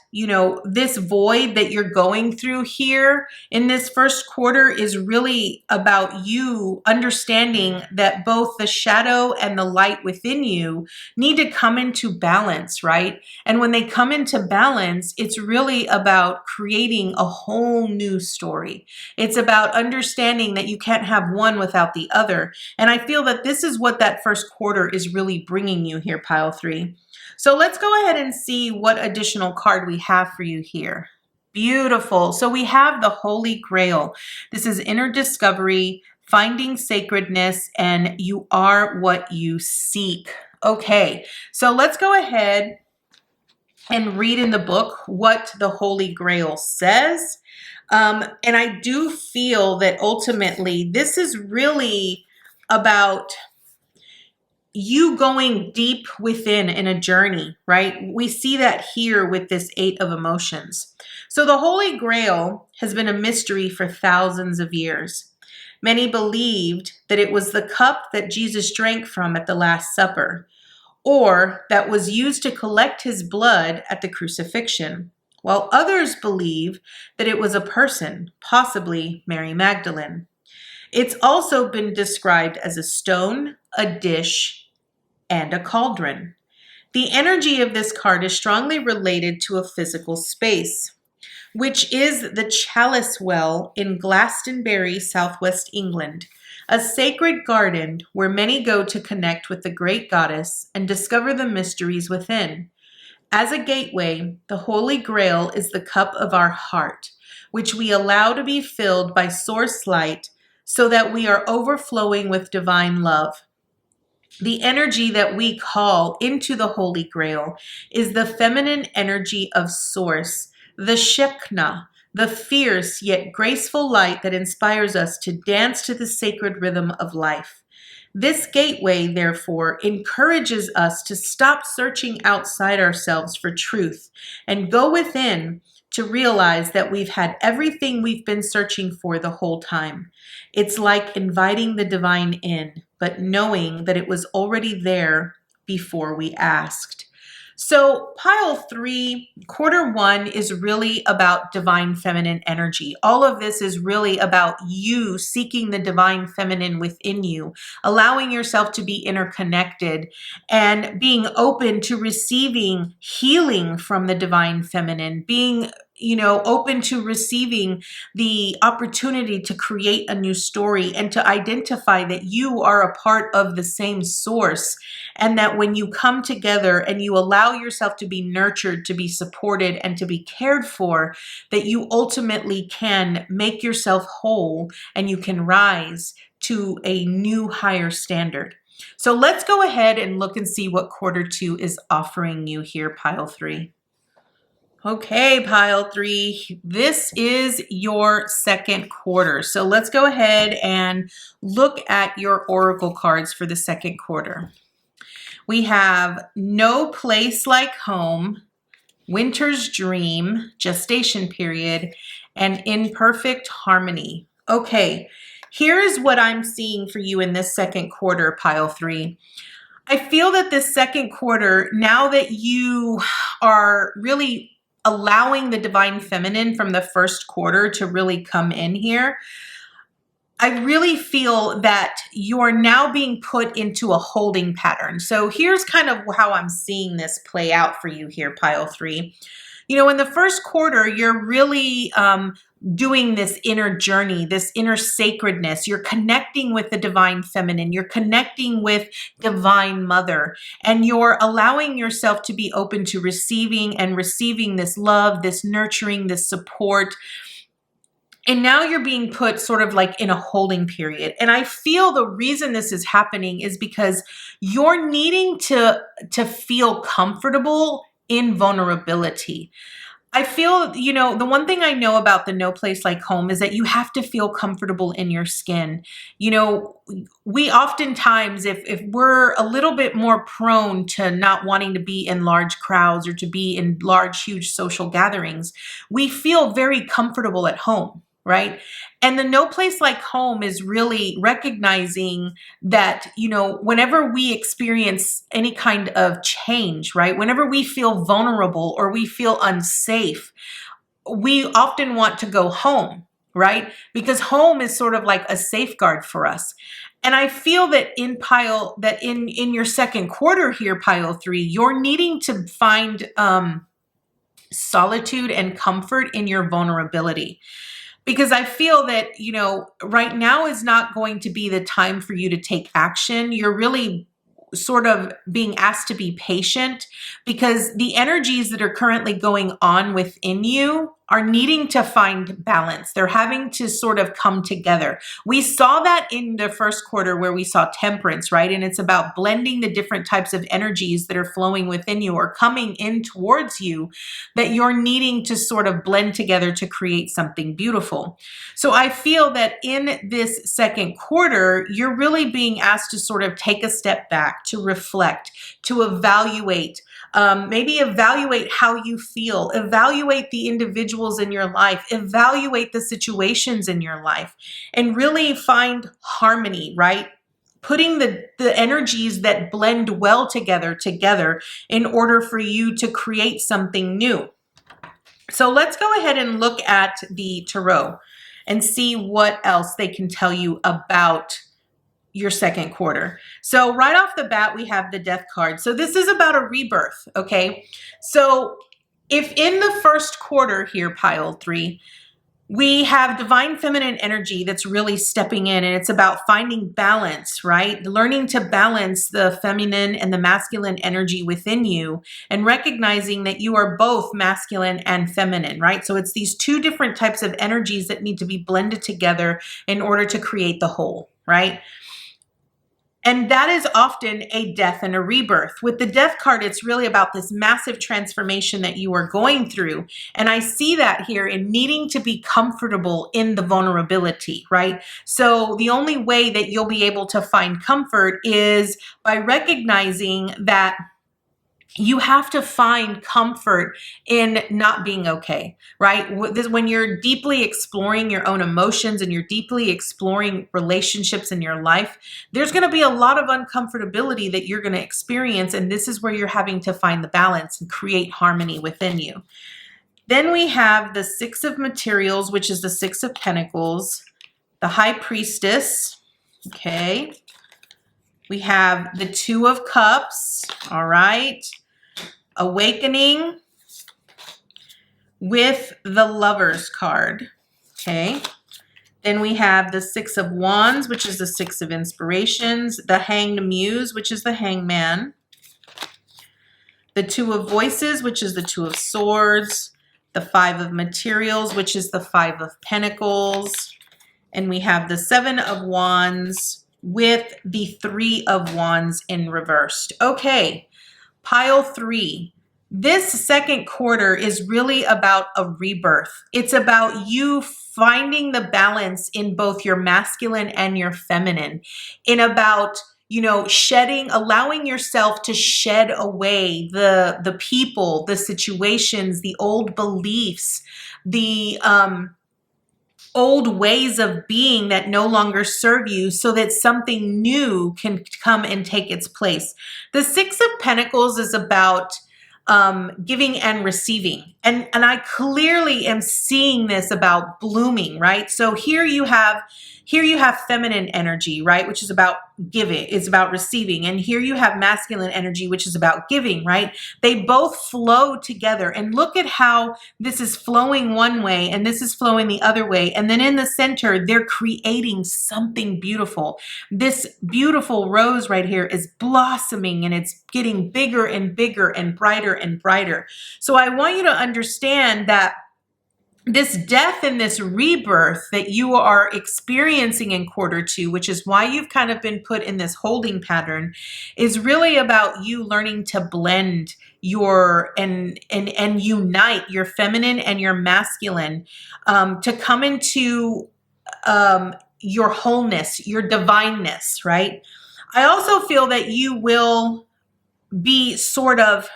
this void that you're going through here in this first quarter is really about you understanding that both the shadow and the light within you need to come into balance, right? And when they come into balance, it's really about creating a whole new story. It's about understanding that you can't have one without the other. And I feel that this is what that first quarter is really bringing you here, Pile 3. So let's go ahead and see what additional card we have for you here. Beautiful. So we have the Holy Grail. This is inner discovery, finding sacredness, and you are what you seek. Okay, so let's go ahead and read in the book what the Holy Grail says. And I do feel that ultimately this is really about you going deep within in a journey, right? We see that here with this 8 of emotions. So the Holy Grail has been a mystery for thousands of years. Many believed that it was the cup that Jesus drank from at the Last Supper, or that was used to collect his blood at the crucifixion, while others believe that it was a person, possibly Mary Magdalene. It's also been described as a stone, a dish, and a cauldron. The energy of this card is strongly related to a physical space, which is the Chalice Well in Glastonbury, southwest England, a sacred garden where many go to connect with the great goddess and discover the mysteries within. As a gateway, the Holy Grail is the cup of our heart, which we allow to be filled by source light so that we are overflowing with divine love. The energy that we call into the Holy Grail is the feminine energy of Source, the Shekinah, the fierce yet graceful light that inspires us to dance to the sacred rhythm of life. This gateway, therefore, encourages us to stop searching outside ourselves for truth and go within to realize that we've had everything we've been searching for the whole time. It's like inviting the divine in, but knowing that it was already there before we asked. So Pile 3, quarter 1 is really about divine feminine energy. All of this is really about you seeking the divine feminine within you, allowing yourself to be interconnected and being open to receiving healing from the divine feminine, being open to receiving the opportunity to create a new story and to identify that you are a part of the same source, and that when you come together and you allow yourself to be nurtured, to be supported, and to be cared for, that you ultimately can make yourself whole and you can rise to a new higher standard. So let's go ahead and look and see what quarter 2 is offering you here, Pile 3. Okay, Pile 3, this is your second quarter. So let's go ahead and look at your oracle cards for the second quarter. We have No Place Like Home, Winter's Dream, Gestation Period, and Imperfect Harmony. Okay, here is what I'm seeing for you in this second quarter, Pile 3. I feel that this second quarter, now that you are really allowing the divine feminine from the first quarter to really come in here, I really feel that you're now being put into a holding pattern. So here's kind of how I'm seeing this play out for you here, Pile 3. In the first quarter, you're really doing this inner journey, this inner sacredness. You're connecting with the divine feminine. You're connecting with divine mother, and you're allowing yourself to be open to receiving this love, this nurturing, this support. And now you're being put sort of like in a holding period. And I feel the reason this is happening is because you're needing to feel comfortable in vulnerability. I feel, you know, the one thing I know about the No Place Like Home is that you have to feel comfortable in your skin. You know, we oftentimes, if we're a little bit more prone to not wanting to be in large crowds or to be in large, huge social gatherings, we feel very comfortable at home, right? And the No Place Like Home is really recognizing that, you know, whenever we experience any kind of change, right? Whenever we feel vulnerable or we feel unsafe, we often want to go home, right? Because home is sort of like a safeguard for us. And I feel that in your second quarter here, PileThree, you're needing to find solitude and comfort in your vulnerability. Because I feel that, you know, right now is not going to be the time for you to take action. You're really sort of being asked to be patient because the energies that are currently going on within you are needing to find balance. They're having to sort of come together. We saw that in the first quarter where we saw temperance, right? And it's about blending the different types of energies that are flowing within you or coming in towards you that you're needing to sort of blend together to create something beautiful. So I feel that in this second quarter, you're really being asked to sort of take a step back, to reflect, to evaluate, maybe evaluate how you feel, evaluate the individuals in your life, evaluate the situations in your life, and really find harmony, right? Putting the energies that blend well together in order for you to create something new. So let's go ahead and look at the tarot and see what else they can tell you about your second quarter. So right off the bat, we have the Death card. So this is about a rebirth, okay? So if in the first quarter here, PileThree, we have divine feminine energy that's really stepping in, and it's about finding balance, right? Learning to balance the feminine and the masculine energy within you and recognizing that you are both masculine and feminine, right? So it's these two different types of energies that need to be blended together in order to create the whole, right? And that is often a death and a rebirth. With the Death card, it's really about this massive transformation that you are going through. And I see that here in needing to be comfortable in the vulnerability, right? So the only way that you'll be able to find comfort is by recognizing that you have to find comfort in not being okay, right? When you're deeply exploring your own emotions and you're deeply exploring relationships in your life, there's going to be a lot of uncomfortability that you're going to experience. And this is where you're having to find the balance and create harmony within you. Then we have the Six of Materials, which is the Six of Pentacles, the High Priestess, okay? We have the Two of Cups, all right? Awakening with the Lovers card, okay? Then we have the Six of Wands, which is the Six of Inspirations, the Hanged Muse, which is the Hangman, the Two of Voices, which is the Two of Swords, the Five of Materials, which is the Five of Pentacles, and we have the Seven of Wands with the Three of Wands in reversed. Okay. PileThree, this second quarter is really about a rebirth. It's about you finding the balance in both your masculine and your feminine, in about, you know, shedding, allowing yourself to shed away the people, the situations, the old beliefs, the old ways of being that no longer serve you so that something new can come and take its place. The Six of Pentacles is about giving and receiving. And I clearly am seeing this about blooming, right? So here you have feminine energy, right? Which is about giving, it's about receiving. And here you have masculine energy, which is about giving, right? They both flow together. And look at how this is flowing one way and this is flowing the other way. And then in the center, they're creating something beautiful. This beautiful rose right here is blossoming and it's getting bigger and bigger and brighter and brighter. So I want you to understand that this death and this rebirth that you are experiencing in quarter two, which is why you've kind of been put in this holding pattern, is really about you learning to blend your and unite your feminine and your masculine, to come into your wholeness, your divineness, right? I also feel that you will be sort of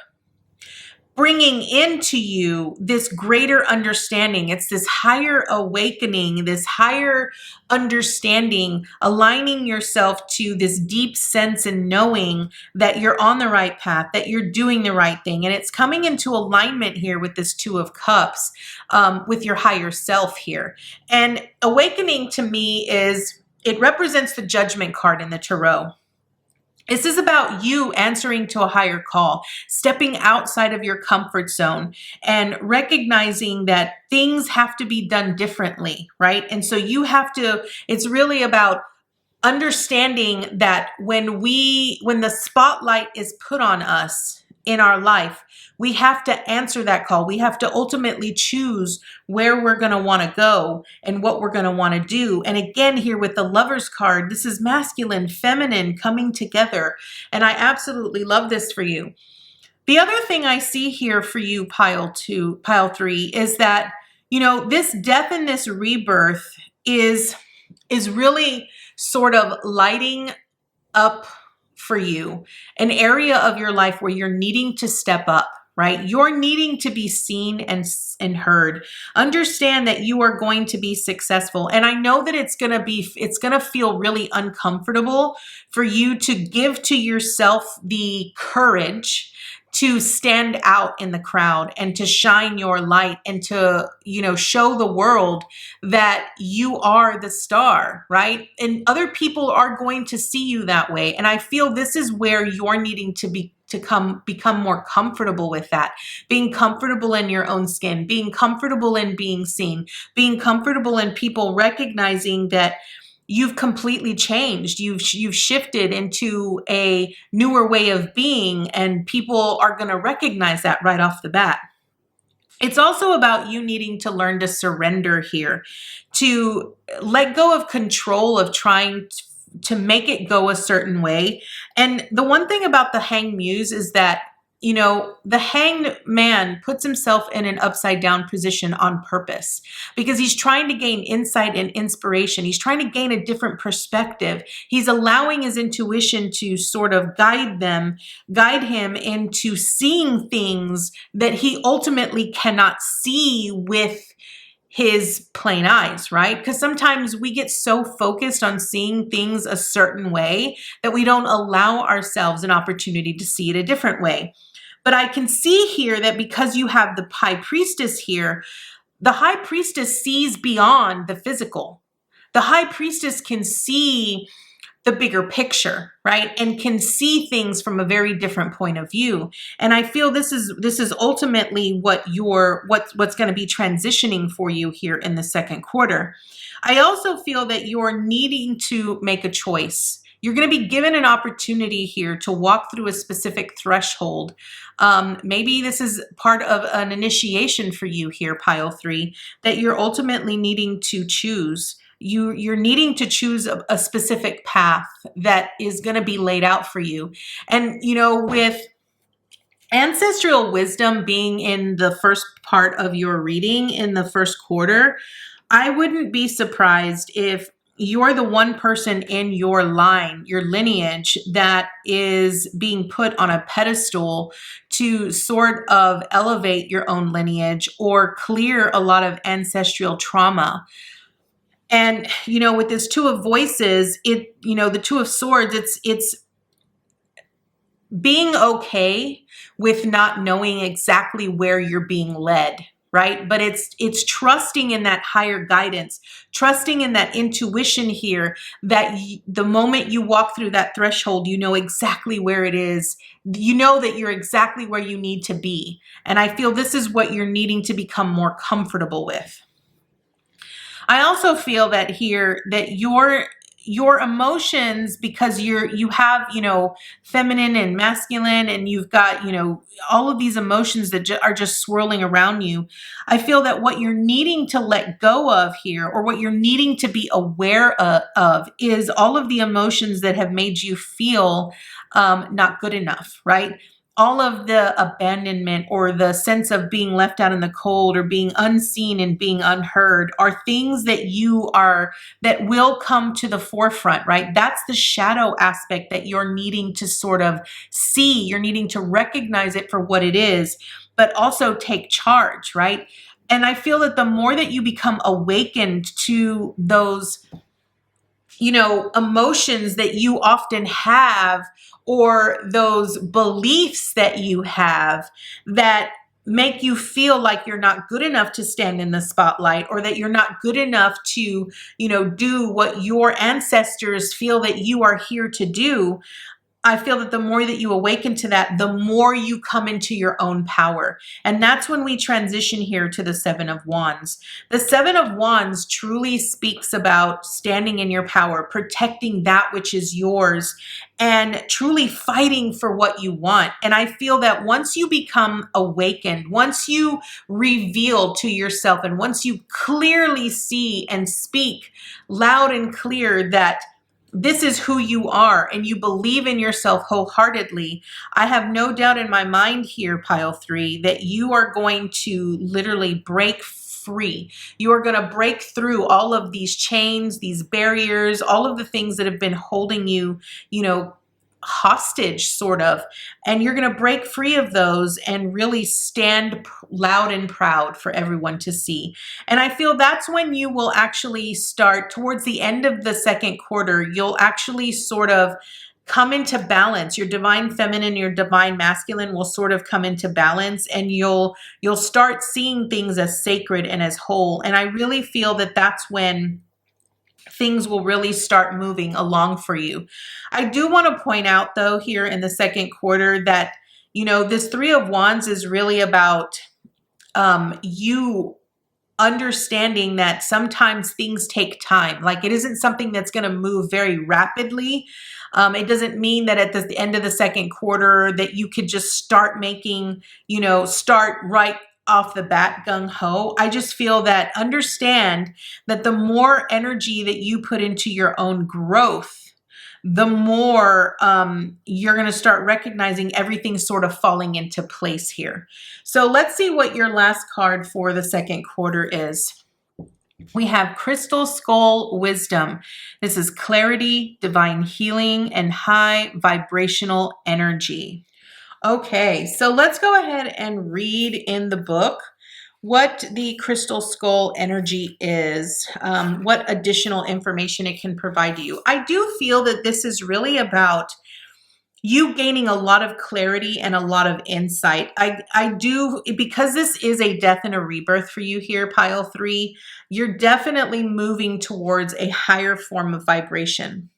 bringing into you this greater understanding. It's this higher awakening, this higher understanding, aligning yourself to this deep sense and knowing that you're on the right path, that you're doing the right thing. And it's coming into alignment here with this Two of Cups, with your higher self here. And awakening to me it represents the Judgment card in the Tarot. This is about you answering to a higher call, stepping outside of your comfort zone and recognizing that things have to be done differently, right? And so it's really about understanding that when the spotlight is put on us in our life, we have to answer that call. We have to ultimately choose where we're going to want to go and what we're going to want to do. And again, here with the Lovers card, this is masculine, feminine coming together. And I absolutely love this for you. The other thing I see here for you, PileThree, is that, this death and this rebirth is really sort of lighting up for you an area of your life where you're needing to step up, right? You're needing to be seen and heard. Understand that you are going to be successful. And I know that it's going to feel really uncomfortable for you to give to yourself the courage to stand out in the crowd and to shine your light and to, show the world that you are the star, right? And other people are going to see you that way. And I feel this is where you're needing to become more comfortable with that, being comfortable in your own skin, being comfortable in being seen, being comfortable in people recognizing that you've completely changed. You've shifted into a newer way of being, and people are going to recognize that right off the bat. It's also about you needing to learn to surrender here, to let go of control of trying to make it go a certain way. And the one thing about the Hanged Muse is that, the hanged man puts himself in an upside down position on purpose because he's trying to gain insight and inspiration. He's trying to gain a different perspective. He's allowing his intuition to sort of guide him into seeing things that he ultimately cannot see with his plain eyes, right? Because sometimes we get so focused on seeing things a certain way that we don't allow ourselves an opportunity to see it a different way. But I can see here that because you have the High Priestess here, the High Priestess sees beyond the physical. The High Priestess can see the bigger picture, right? And can see things from a very different point of view. And I feel this is ultimately what's going to be transitioning for you here in the second quarter. I also feel that you're needing to make a choice. You're going to be given an opportunity here to walk through a specific threshold. Maybe this is part of an initiation for you here, PileThree, that you're ultimately needing to choose. You're needing to choose a specific path that is going to be laid out for you. And, with ancestral wisdom being in the first part of your reading in the first quarter, I wouldn't be surprised if you're the one person in your line, your lineage, that is being put on a pedestal to sort of elevate your own lineage or clear a lot of ancestral trauma. And, with this Two of Voices, the Two of Swords, it's being okay with not knowing exactly where you're being led, right? But it's trusting in that higher guidance, trusting in that intuition here, that the moment you walk through that threshold, you know exactly where it is. You know that you're exactly where you need to be. And I feel this is what you're needing to become more comfortable with. I also feel that here that your emotions, because you have, feminine and masculine, and you've got, all of these emotions that are just swirling around you. I feel that what you're needing to let go of here, or what you're needing to be aware of, is all of the emotions that have made you feel not good enough, right? All of the abandonment, or the sense of being left out in the cold, or being unseen and being unheard, are things that will come to the forefront, right? That's the shadow aspect that you're needing to sort of see. You're needing to recognize it for what it is, but also take charge, right? And I feel that the more that you become awakened to those, emotions that you often have, or those beliefs that you have that make you feel like you're not good enough to stand in the spotlight, or that you're not good enough to, do what your ancestors feel that you are here to do. I feel that the more that you awaken to that, the more you come into your own power. And that's when we transition here to the Seven of Wands. The Seven of Wands truly speaks about standing in your power, protecting that which is yours, and truly fighting for what you want. And I feel that once you become awakened, once you reveal to yourself, and once you clearly see and speak loud and clear that this is who you are, and you believe in yourself wholeheartedly, I have no doubt in my mind here, PileThree, that you are going to literally break free. You are going to break through all of these chains, these barriers, all of the things that have been holding you, hostage, sort of. And you're going to break free of those and really stand loud and proud for everyone to see. And I feel that's when you will actually start, towards the end of the second quarter, you'll actually sort of come into balance. Your divine feminine, your divine masculine will sort of come into balance, and you'll start seeing things as sacred and as whole. And I really feel that that's when things will really start moving along for you. I do want to point out, though, here in the second quarter that, this Three of Wands is really about you understanding that sometimes things take time. Like, it isn't something that's going to move very rapidly. It doesn't mean that at the end of the second quarter that you could just start making, start right off the bat gung ho. I just feel that, understand that the more energy that you put into your own growth, the more you're going to start recognizing everything sort of falling into place here. So let's see what your last card for the second quarter is. We have Crystal Skull Wisdom. This is clarity, divine healing, and high vibrational energy. Okay, so let's go ahead and read in the book what the Crystal Skull energy is, what additional information it can provide you. I do feel that this is really about you gaining a lot of clarity and a lot of insight. I do, because this is a death and a rebirth for you here, PileThree, you're definitely moving towards a higher form of vibration.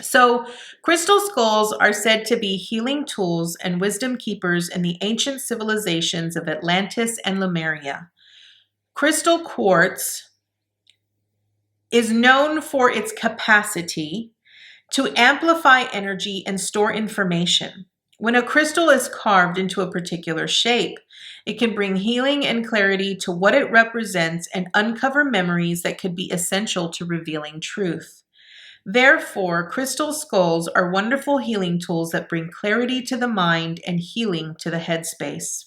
So crystal skulls are said to be healing tools and wisdom keepers in the ancient civilizations of Atlantis and Lemuria. Crystal quartz is known for its capacity to amplify energy and store information. When a crystal is carved into a particular shape, it can bring healing and clarity to what it represents and uncover memories that could be essential to revealing truth. Therefore, crystal skulls are wonderful healing tools that bring clarity to the mind and healing to the headspace.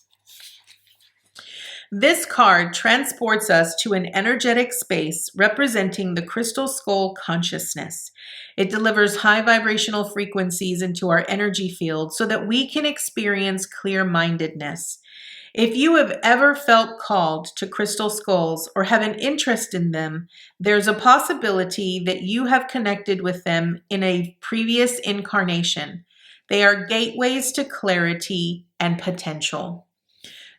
This card transports us to an energetic space representing the crystal skull consciousness. It delivers high vibrational frequencies into our energy field so that we can experience clear-mindedness. If you have ever felt called to crystal skulls or have an interest in them, there's a possibility that you have connected with them in a previous incarnation. They are gateways to clarity and potential.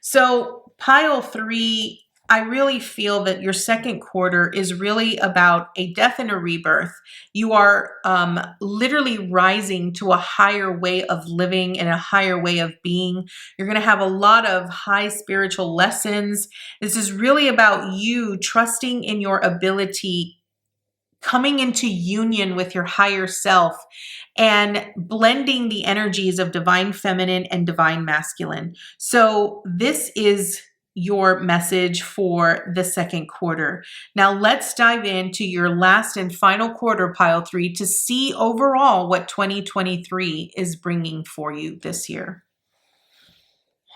So, PileThree, I really feel that your second quarter is really about a death and a rebirth. You are literally rising to a higher way of living and a higher way of being. You're going to have a lot of high spiritual lessons. This is really about you trusting in your ability coming into union with your higher self and blending the energies of divine feminine and divine masculine. So this is your message for the second quarter. Now let's dive into your last and final quarter, pile 3, to see overall what 2023 is bringing for you this year.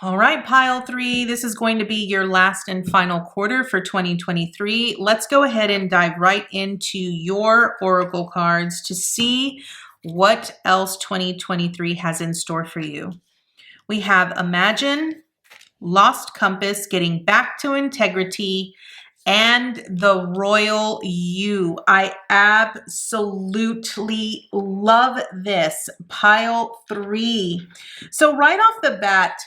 All right, pile 3, this is going to be your last and final quarter for 2023. Let's go ahead and dive right into your oracle cards to see what else 2023 has in store for you. We have Imagine, Lost Compass, Getting Back to Integrity, and the Royal You. I absolutely love this, pile 3. So right off the bat,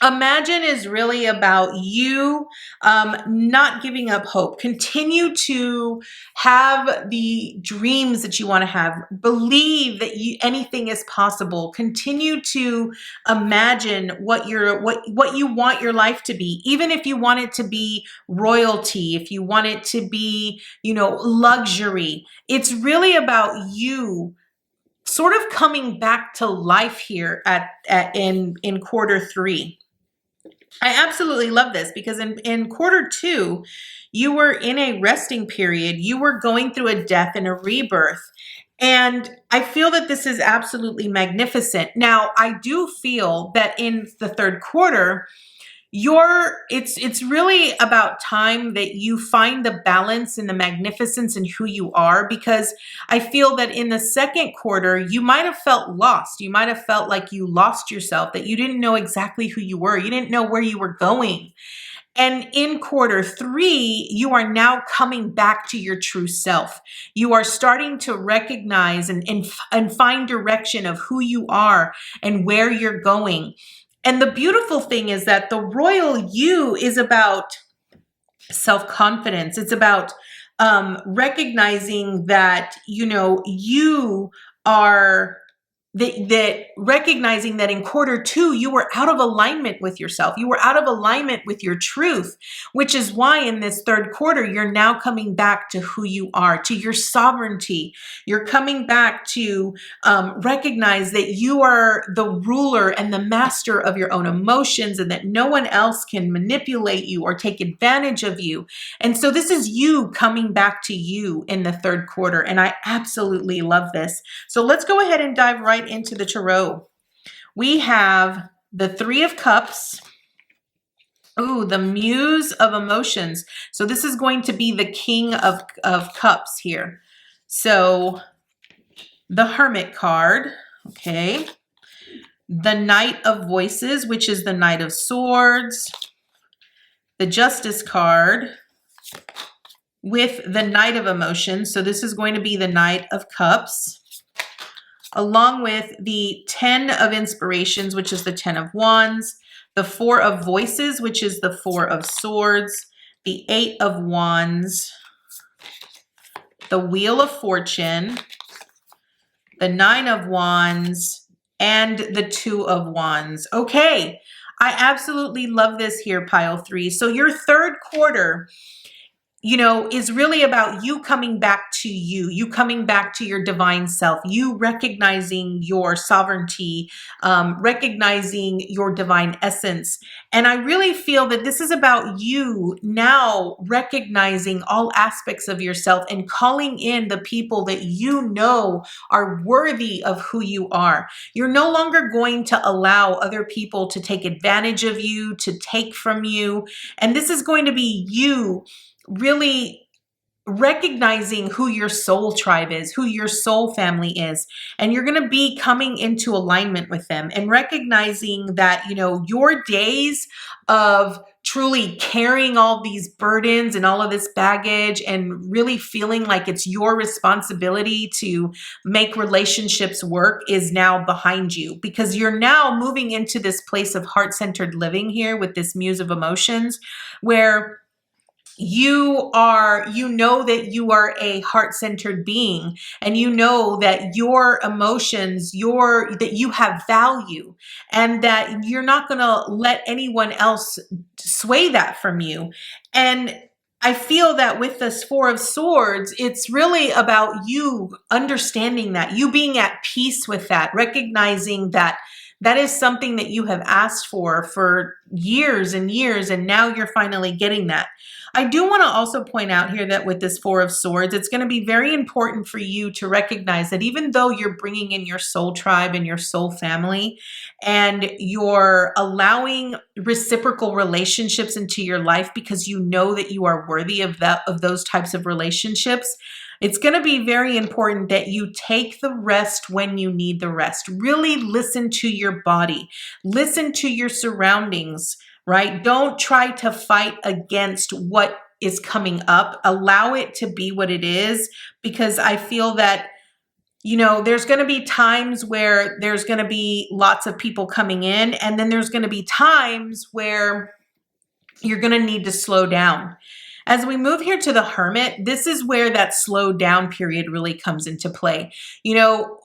Imagine is really about you not giving up hope. Continue to have the dreams that you want to have. Believe that anything is possible. Continue to imagine what you want your life to be. Even if you want it to be royalty, if you want it to be, luxury. It's really about you sort of coming back to life here in quarter 3. I absolutely love this because in quarter 2, you were in a resting period. You were going through a death and a rebirth. And I feel that this is absolutely magnificent. Now, I do feel that in the third quarter, it's really about time that you find the balance and the magnificence in who you are, because I feel that in the second quarter, you might have felt lost. You might have felt like you lost yourself, that you didn't know exactly who you were. You didn't know where you were going. And in quarter 3, you are now coming back to your true self. You are starting to recognize and find direction of who you are and where you're going. And the beautiful thing is that the Royal You is about self-confidence. It's about recognizing that, you are that recognizing that in quarter 2, you were out of alignment with yourself. You were out of alignment with your truth, which is why in this third quarter, you're now coming back to who you are, to your sovereignty. You're coming back to recognize that you are the ruler and the master of your own emotions, and that no one else can manipulate you or take advantage of you. And so this is you coming back to you in the third quarter. And I absolutely love this. So let's go ahead and dive right into the tarot. We have the 3 of Cups. Ooh, the Muse of Emotions. So this is going to be the King of Cups here. So the Hermit card, okay. The Knight of Voices, which is the Knight of Swords. The Justice card with the Knight of Emotions. So this is going to be the Knight of Cups, along with the 10 of Inspirations, which is the 10 of Wands, the 4 of Voices, which is the 4 of Swords, the 8 of Wands, the Wheel of Fortune, the 9 of Wands, and the 2 of Wands. Okay, I absolutely love this here, pile 3. So your third quarter, is really about you coming back to you coming back to your divine self, you recognizing your sovereignty, recognizing your divine essence. And I really feel that this is about you now recognizing all aspects of yourself and calling in the people that are worthy of who you are. You're no longer going to allow other people to take advantage of you, to take from you. And this is going to be you really recognizing who your soul tribe is, who your soul family is. And you're going to be coming into alignment with them and recognizing that, your days of truly carrying all these burdens and all of this baggage and really feeling like it's your responsibility to make relationships work is now behind you, because you're now moving into this place of heart-centered living here with this Muse of Emotions, where you know that you are a heart-centered being, and you know that your emotions, that you have value, and that you're not going to let anyone else sway that from you. And I feel that with this Four of Swords, it's really about you understanding that, you being at peace with that, recognizing that that is something that you have asked for years and years, and now you're finally getting that. I do want to also point out here that with this Four of Swords, it's going to be very important for you to recognize that even though you're bringing in your soul tribe and your soul family, and you're allowing reciprocal relationships into your life because you know that you are worthy of those types of relationships, it's going to be very important that you take the rest when you need the rest. Really listen to your body, listen to your surroundings, right? Don't try to fight against what is coming up. Allow it to be what it is, because I feel that, you know, there's going to be times where there's going to be lots of people coming in, and then there's going to be times where you're going to need to slow down. As we move here to the Hermit, this is where that slow down period really comes into play. You know,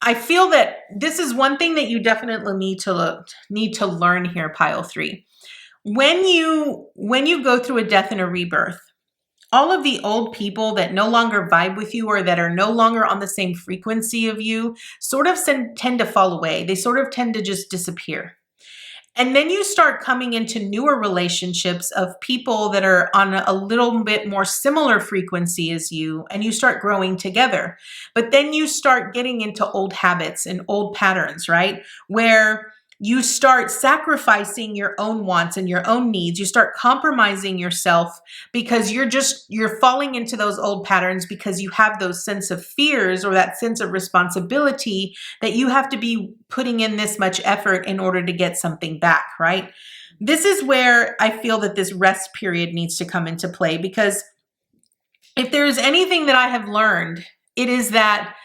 I feel that this is one thing that you definitely need to learn here, Pile 3. When you go through a death and a rebirth, all of the old people that no longer vibe with you or that are no longer on the same frequency of you sort of tend to fall away. They sort of tend to just disappear. And then you start coming into newer relationships of people that are on a little bit more similar frequency as you, and you start growing together. But then you start getting into old habits and old patterns, right? Where you start sacrificing your own wants and your own needs. You start compromising yourself because you're falling into those old patterns because you have those sense of fears or that sense of responsibility that you have to be putting in this much effort in order to get something back, right? This is where I feel that this rest period needs to come into play, because if there's anything that I have learned, it is that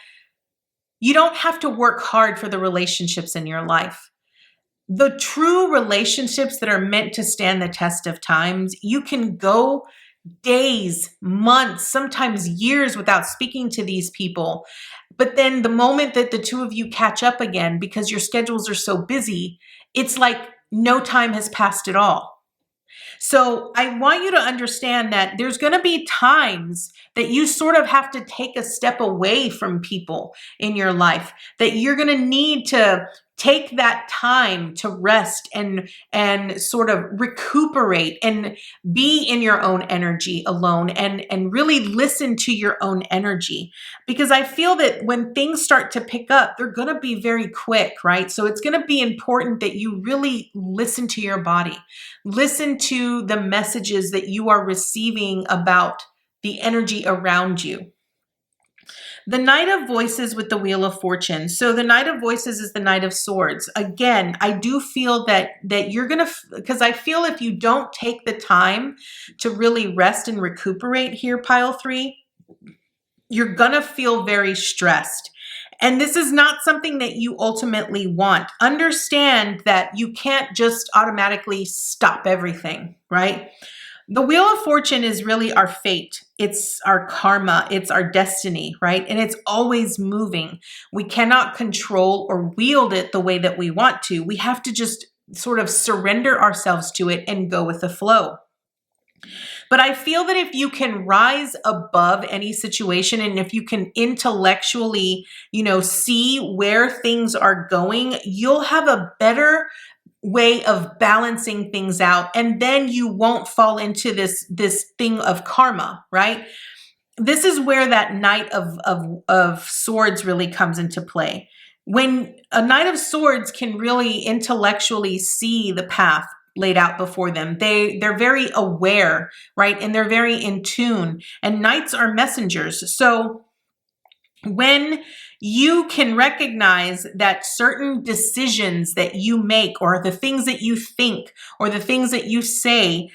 you don't have to work hard for the relationships in your life. The true relationships that are meant to stand the test of times, you can go days, months, sometimes years without speaking to these people. But then the moment that the two of you catch up again, because your schedules are so busy, it's like no time has passed at all. So I want you to understand that there's going to be times that you sort of have to take a step away from people in your life, that you're going to need to take that time to rest and sort of recuperate and be in your own energy alone and really listen to your own energy. Because I feel that when things start to pick up, they're going to be very quick, right? So it's going to be important that you really listen to your body. Listen to the messages that you are receiving about the energy around you. The Knight of Voices with the Wheel of Fortune. So the Knight of Voices is the Knight of Swords. Again, I do feel that you're going to, because I feel if you don't take the time to really rest and recuperate here, Pile 3, you're going to feel very stressed. And this is not something that you ultimately want. Understand that you can't just automatically stop everything, right? The Wheel of Fortune is really our fate. It's our karma. It's our destiny, right? And it's always moving. We cannot control or wield it the way that we want to. We have to just sort of surrender ourselves to it and go with the flow. But I feel that if you can rise above any situation and if you can intellectually, see where things are going, you'll have a better way of balancing things out, and then you won't fall into this thing of karma, right? This is where that Knight of Swords really comes into play. When a Knight of Swords can really intellectually see the path laid out before them, they're very aware, right? And they're very in tune. And knights are messengers. So when you can recognize that certain decisions that you make or the things that you think or the things that you say,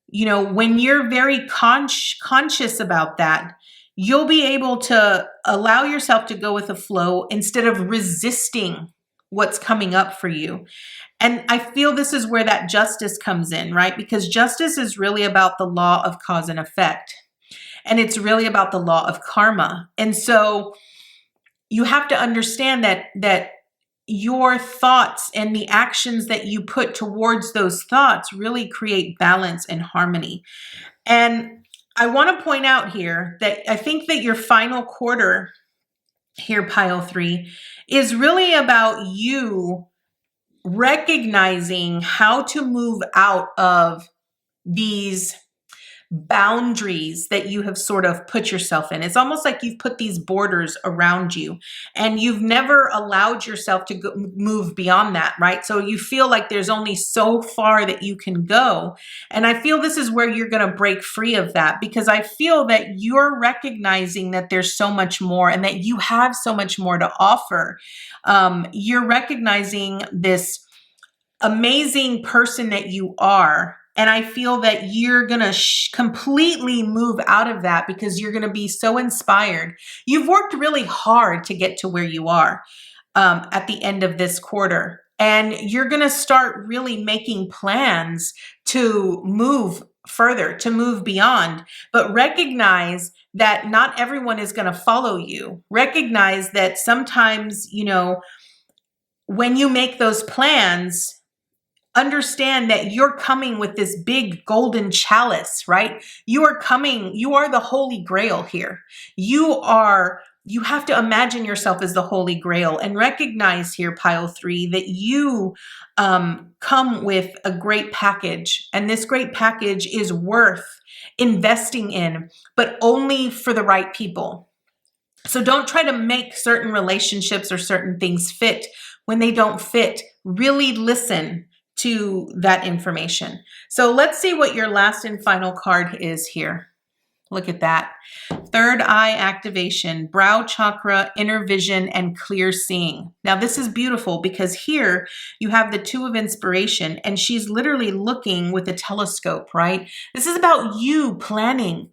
when you're very conscious about that, you'll be able to allow yourself to go with the flow instead of resisting what's coming up for you. And I feel this is where that justice comes in, right? Because justice is really about the law of cause and effect. And it's really about the law of karma. And so you have to understand that your thoughts and the actions that you put towards those thoughts really create balance and harmony. And I want to point out here that I think that your final quarter here, PileThree, is really about you recognizing how to move out of these boundaries that you have sort of put yourself in. It's almost like you've put these borders around you and you've never allowed yourself to move beyond that, right? So you feel like there's only so far that you can go. And I feel this is where you're going to break free of that, because I feel that you're recognizing that there's so much more and that you have so much more to offer. You're recognizing this amazing person that you are. And I feel that you're going to completely move out of that because you're going to be so inspired. You've worked really hard to get to where you are at the end of this quarter. And you're going to start really making plans to move further, to move beyond. But recognize that not everyone is going to follow you. Recognize that sometimes, you know, when you make those plans, understand that you're coming with this big golden chalice, right? You are the Holy Grail here. You have to imagine yourself as the Holy Grail and recognize here, PileThree, that you come with a great package. And this great package is worth investing in, but only for the right people. So don't try to make certain relationships or certain things fit when they don't fit. Really listen to that information. So let's see what your last and final card is here. Look at that. Third eye activation, brow chakra, inner vision, and clear seeing. Now this is beautiful because here you have the Two of Inspiration and she's literally looking with a telescope, right? This is about you planning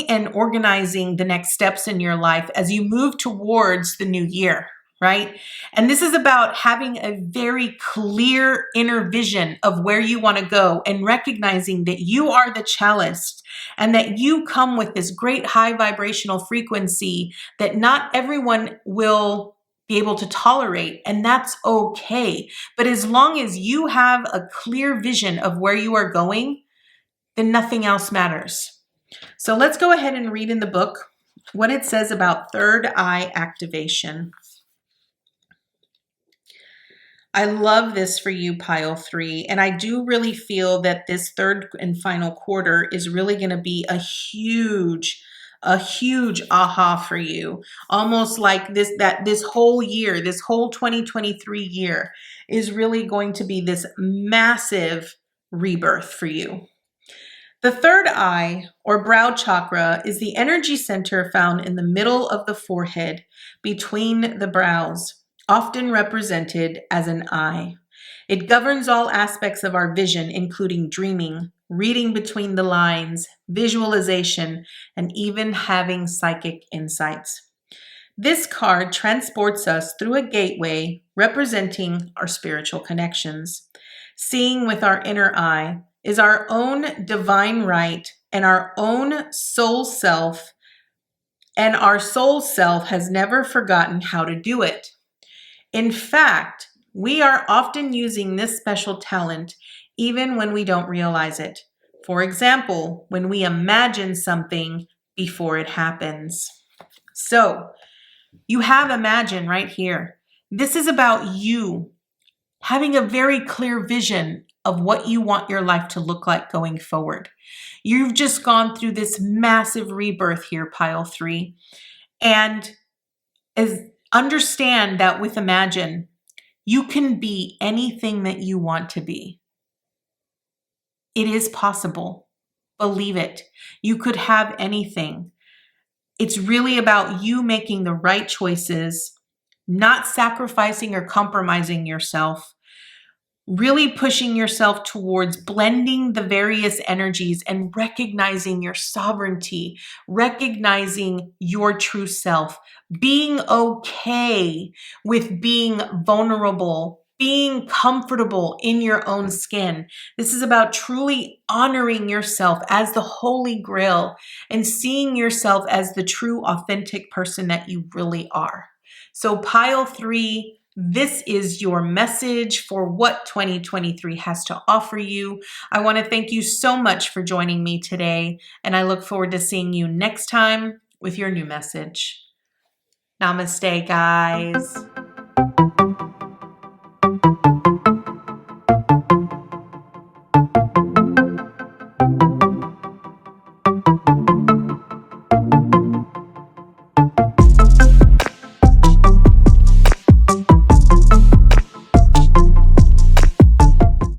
and organizing the next steps in your life as you move towards the new year. Right? And this is about having a very clear inner vision of where you want to go and recognizing that you are the chalice and that you come with this great high vibrational frequency that not everyone will be able to tolerate, and that's okay. But as long as you have a clear vision of where you are going, then nothing else matters. So let's go ahead and read in the book what it says about third eye activation. I love this for you, PileThree, and I do really feel that this third and final quarter is really going to be a huge aha for you. Almost like this whole year, this whole 2023 year is really going to be this massive rebirth for you. The third eye, or brow chakra, is the energy center found in the middle of the forehead between the brows, often represented as an eye. It governs all aspects of our vision, including dreaming, reading between the lines, visualization, and even having psychic insights. This card transports us through a gateway representing our spiritual connections. Seeing with our inner eye is our own divine right and our own soul self, and our soul self has never forgotten how to do it. In fact, we are often using this special talent even when we don't realize it. For example, when we imagine something before it happens. So, you have Imagine right here. This is about you having a very clear vision of what you want your life to look like going forward. You've just gone through this massive rebirth here, PileThree, and understand that with Imagine, you can be anything that you want to be. It is possible. Believe it. You could have anything. It's really about you making the right choices, not sacrificing or compromising yourself, really pushing yourself towards blending the various energies and recognizing your sovereignty, recognizing your true self, being okay with being vulnerable, being comfortable in your own skin. This is about truly honoring yourself as the Holy Grail and seeing yourself as the true, authentic person that you really are. So PileThree, This is your message for what 2023 has to offer you. I want to thank you so much for joining me today, and I look forward to seeing you next time with your new message. Namaste, guys.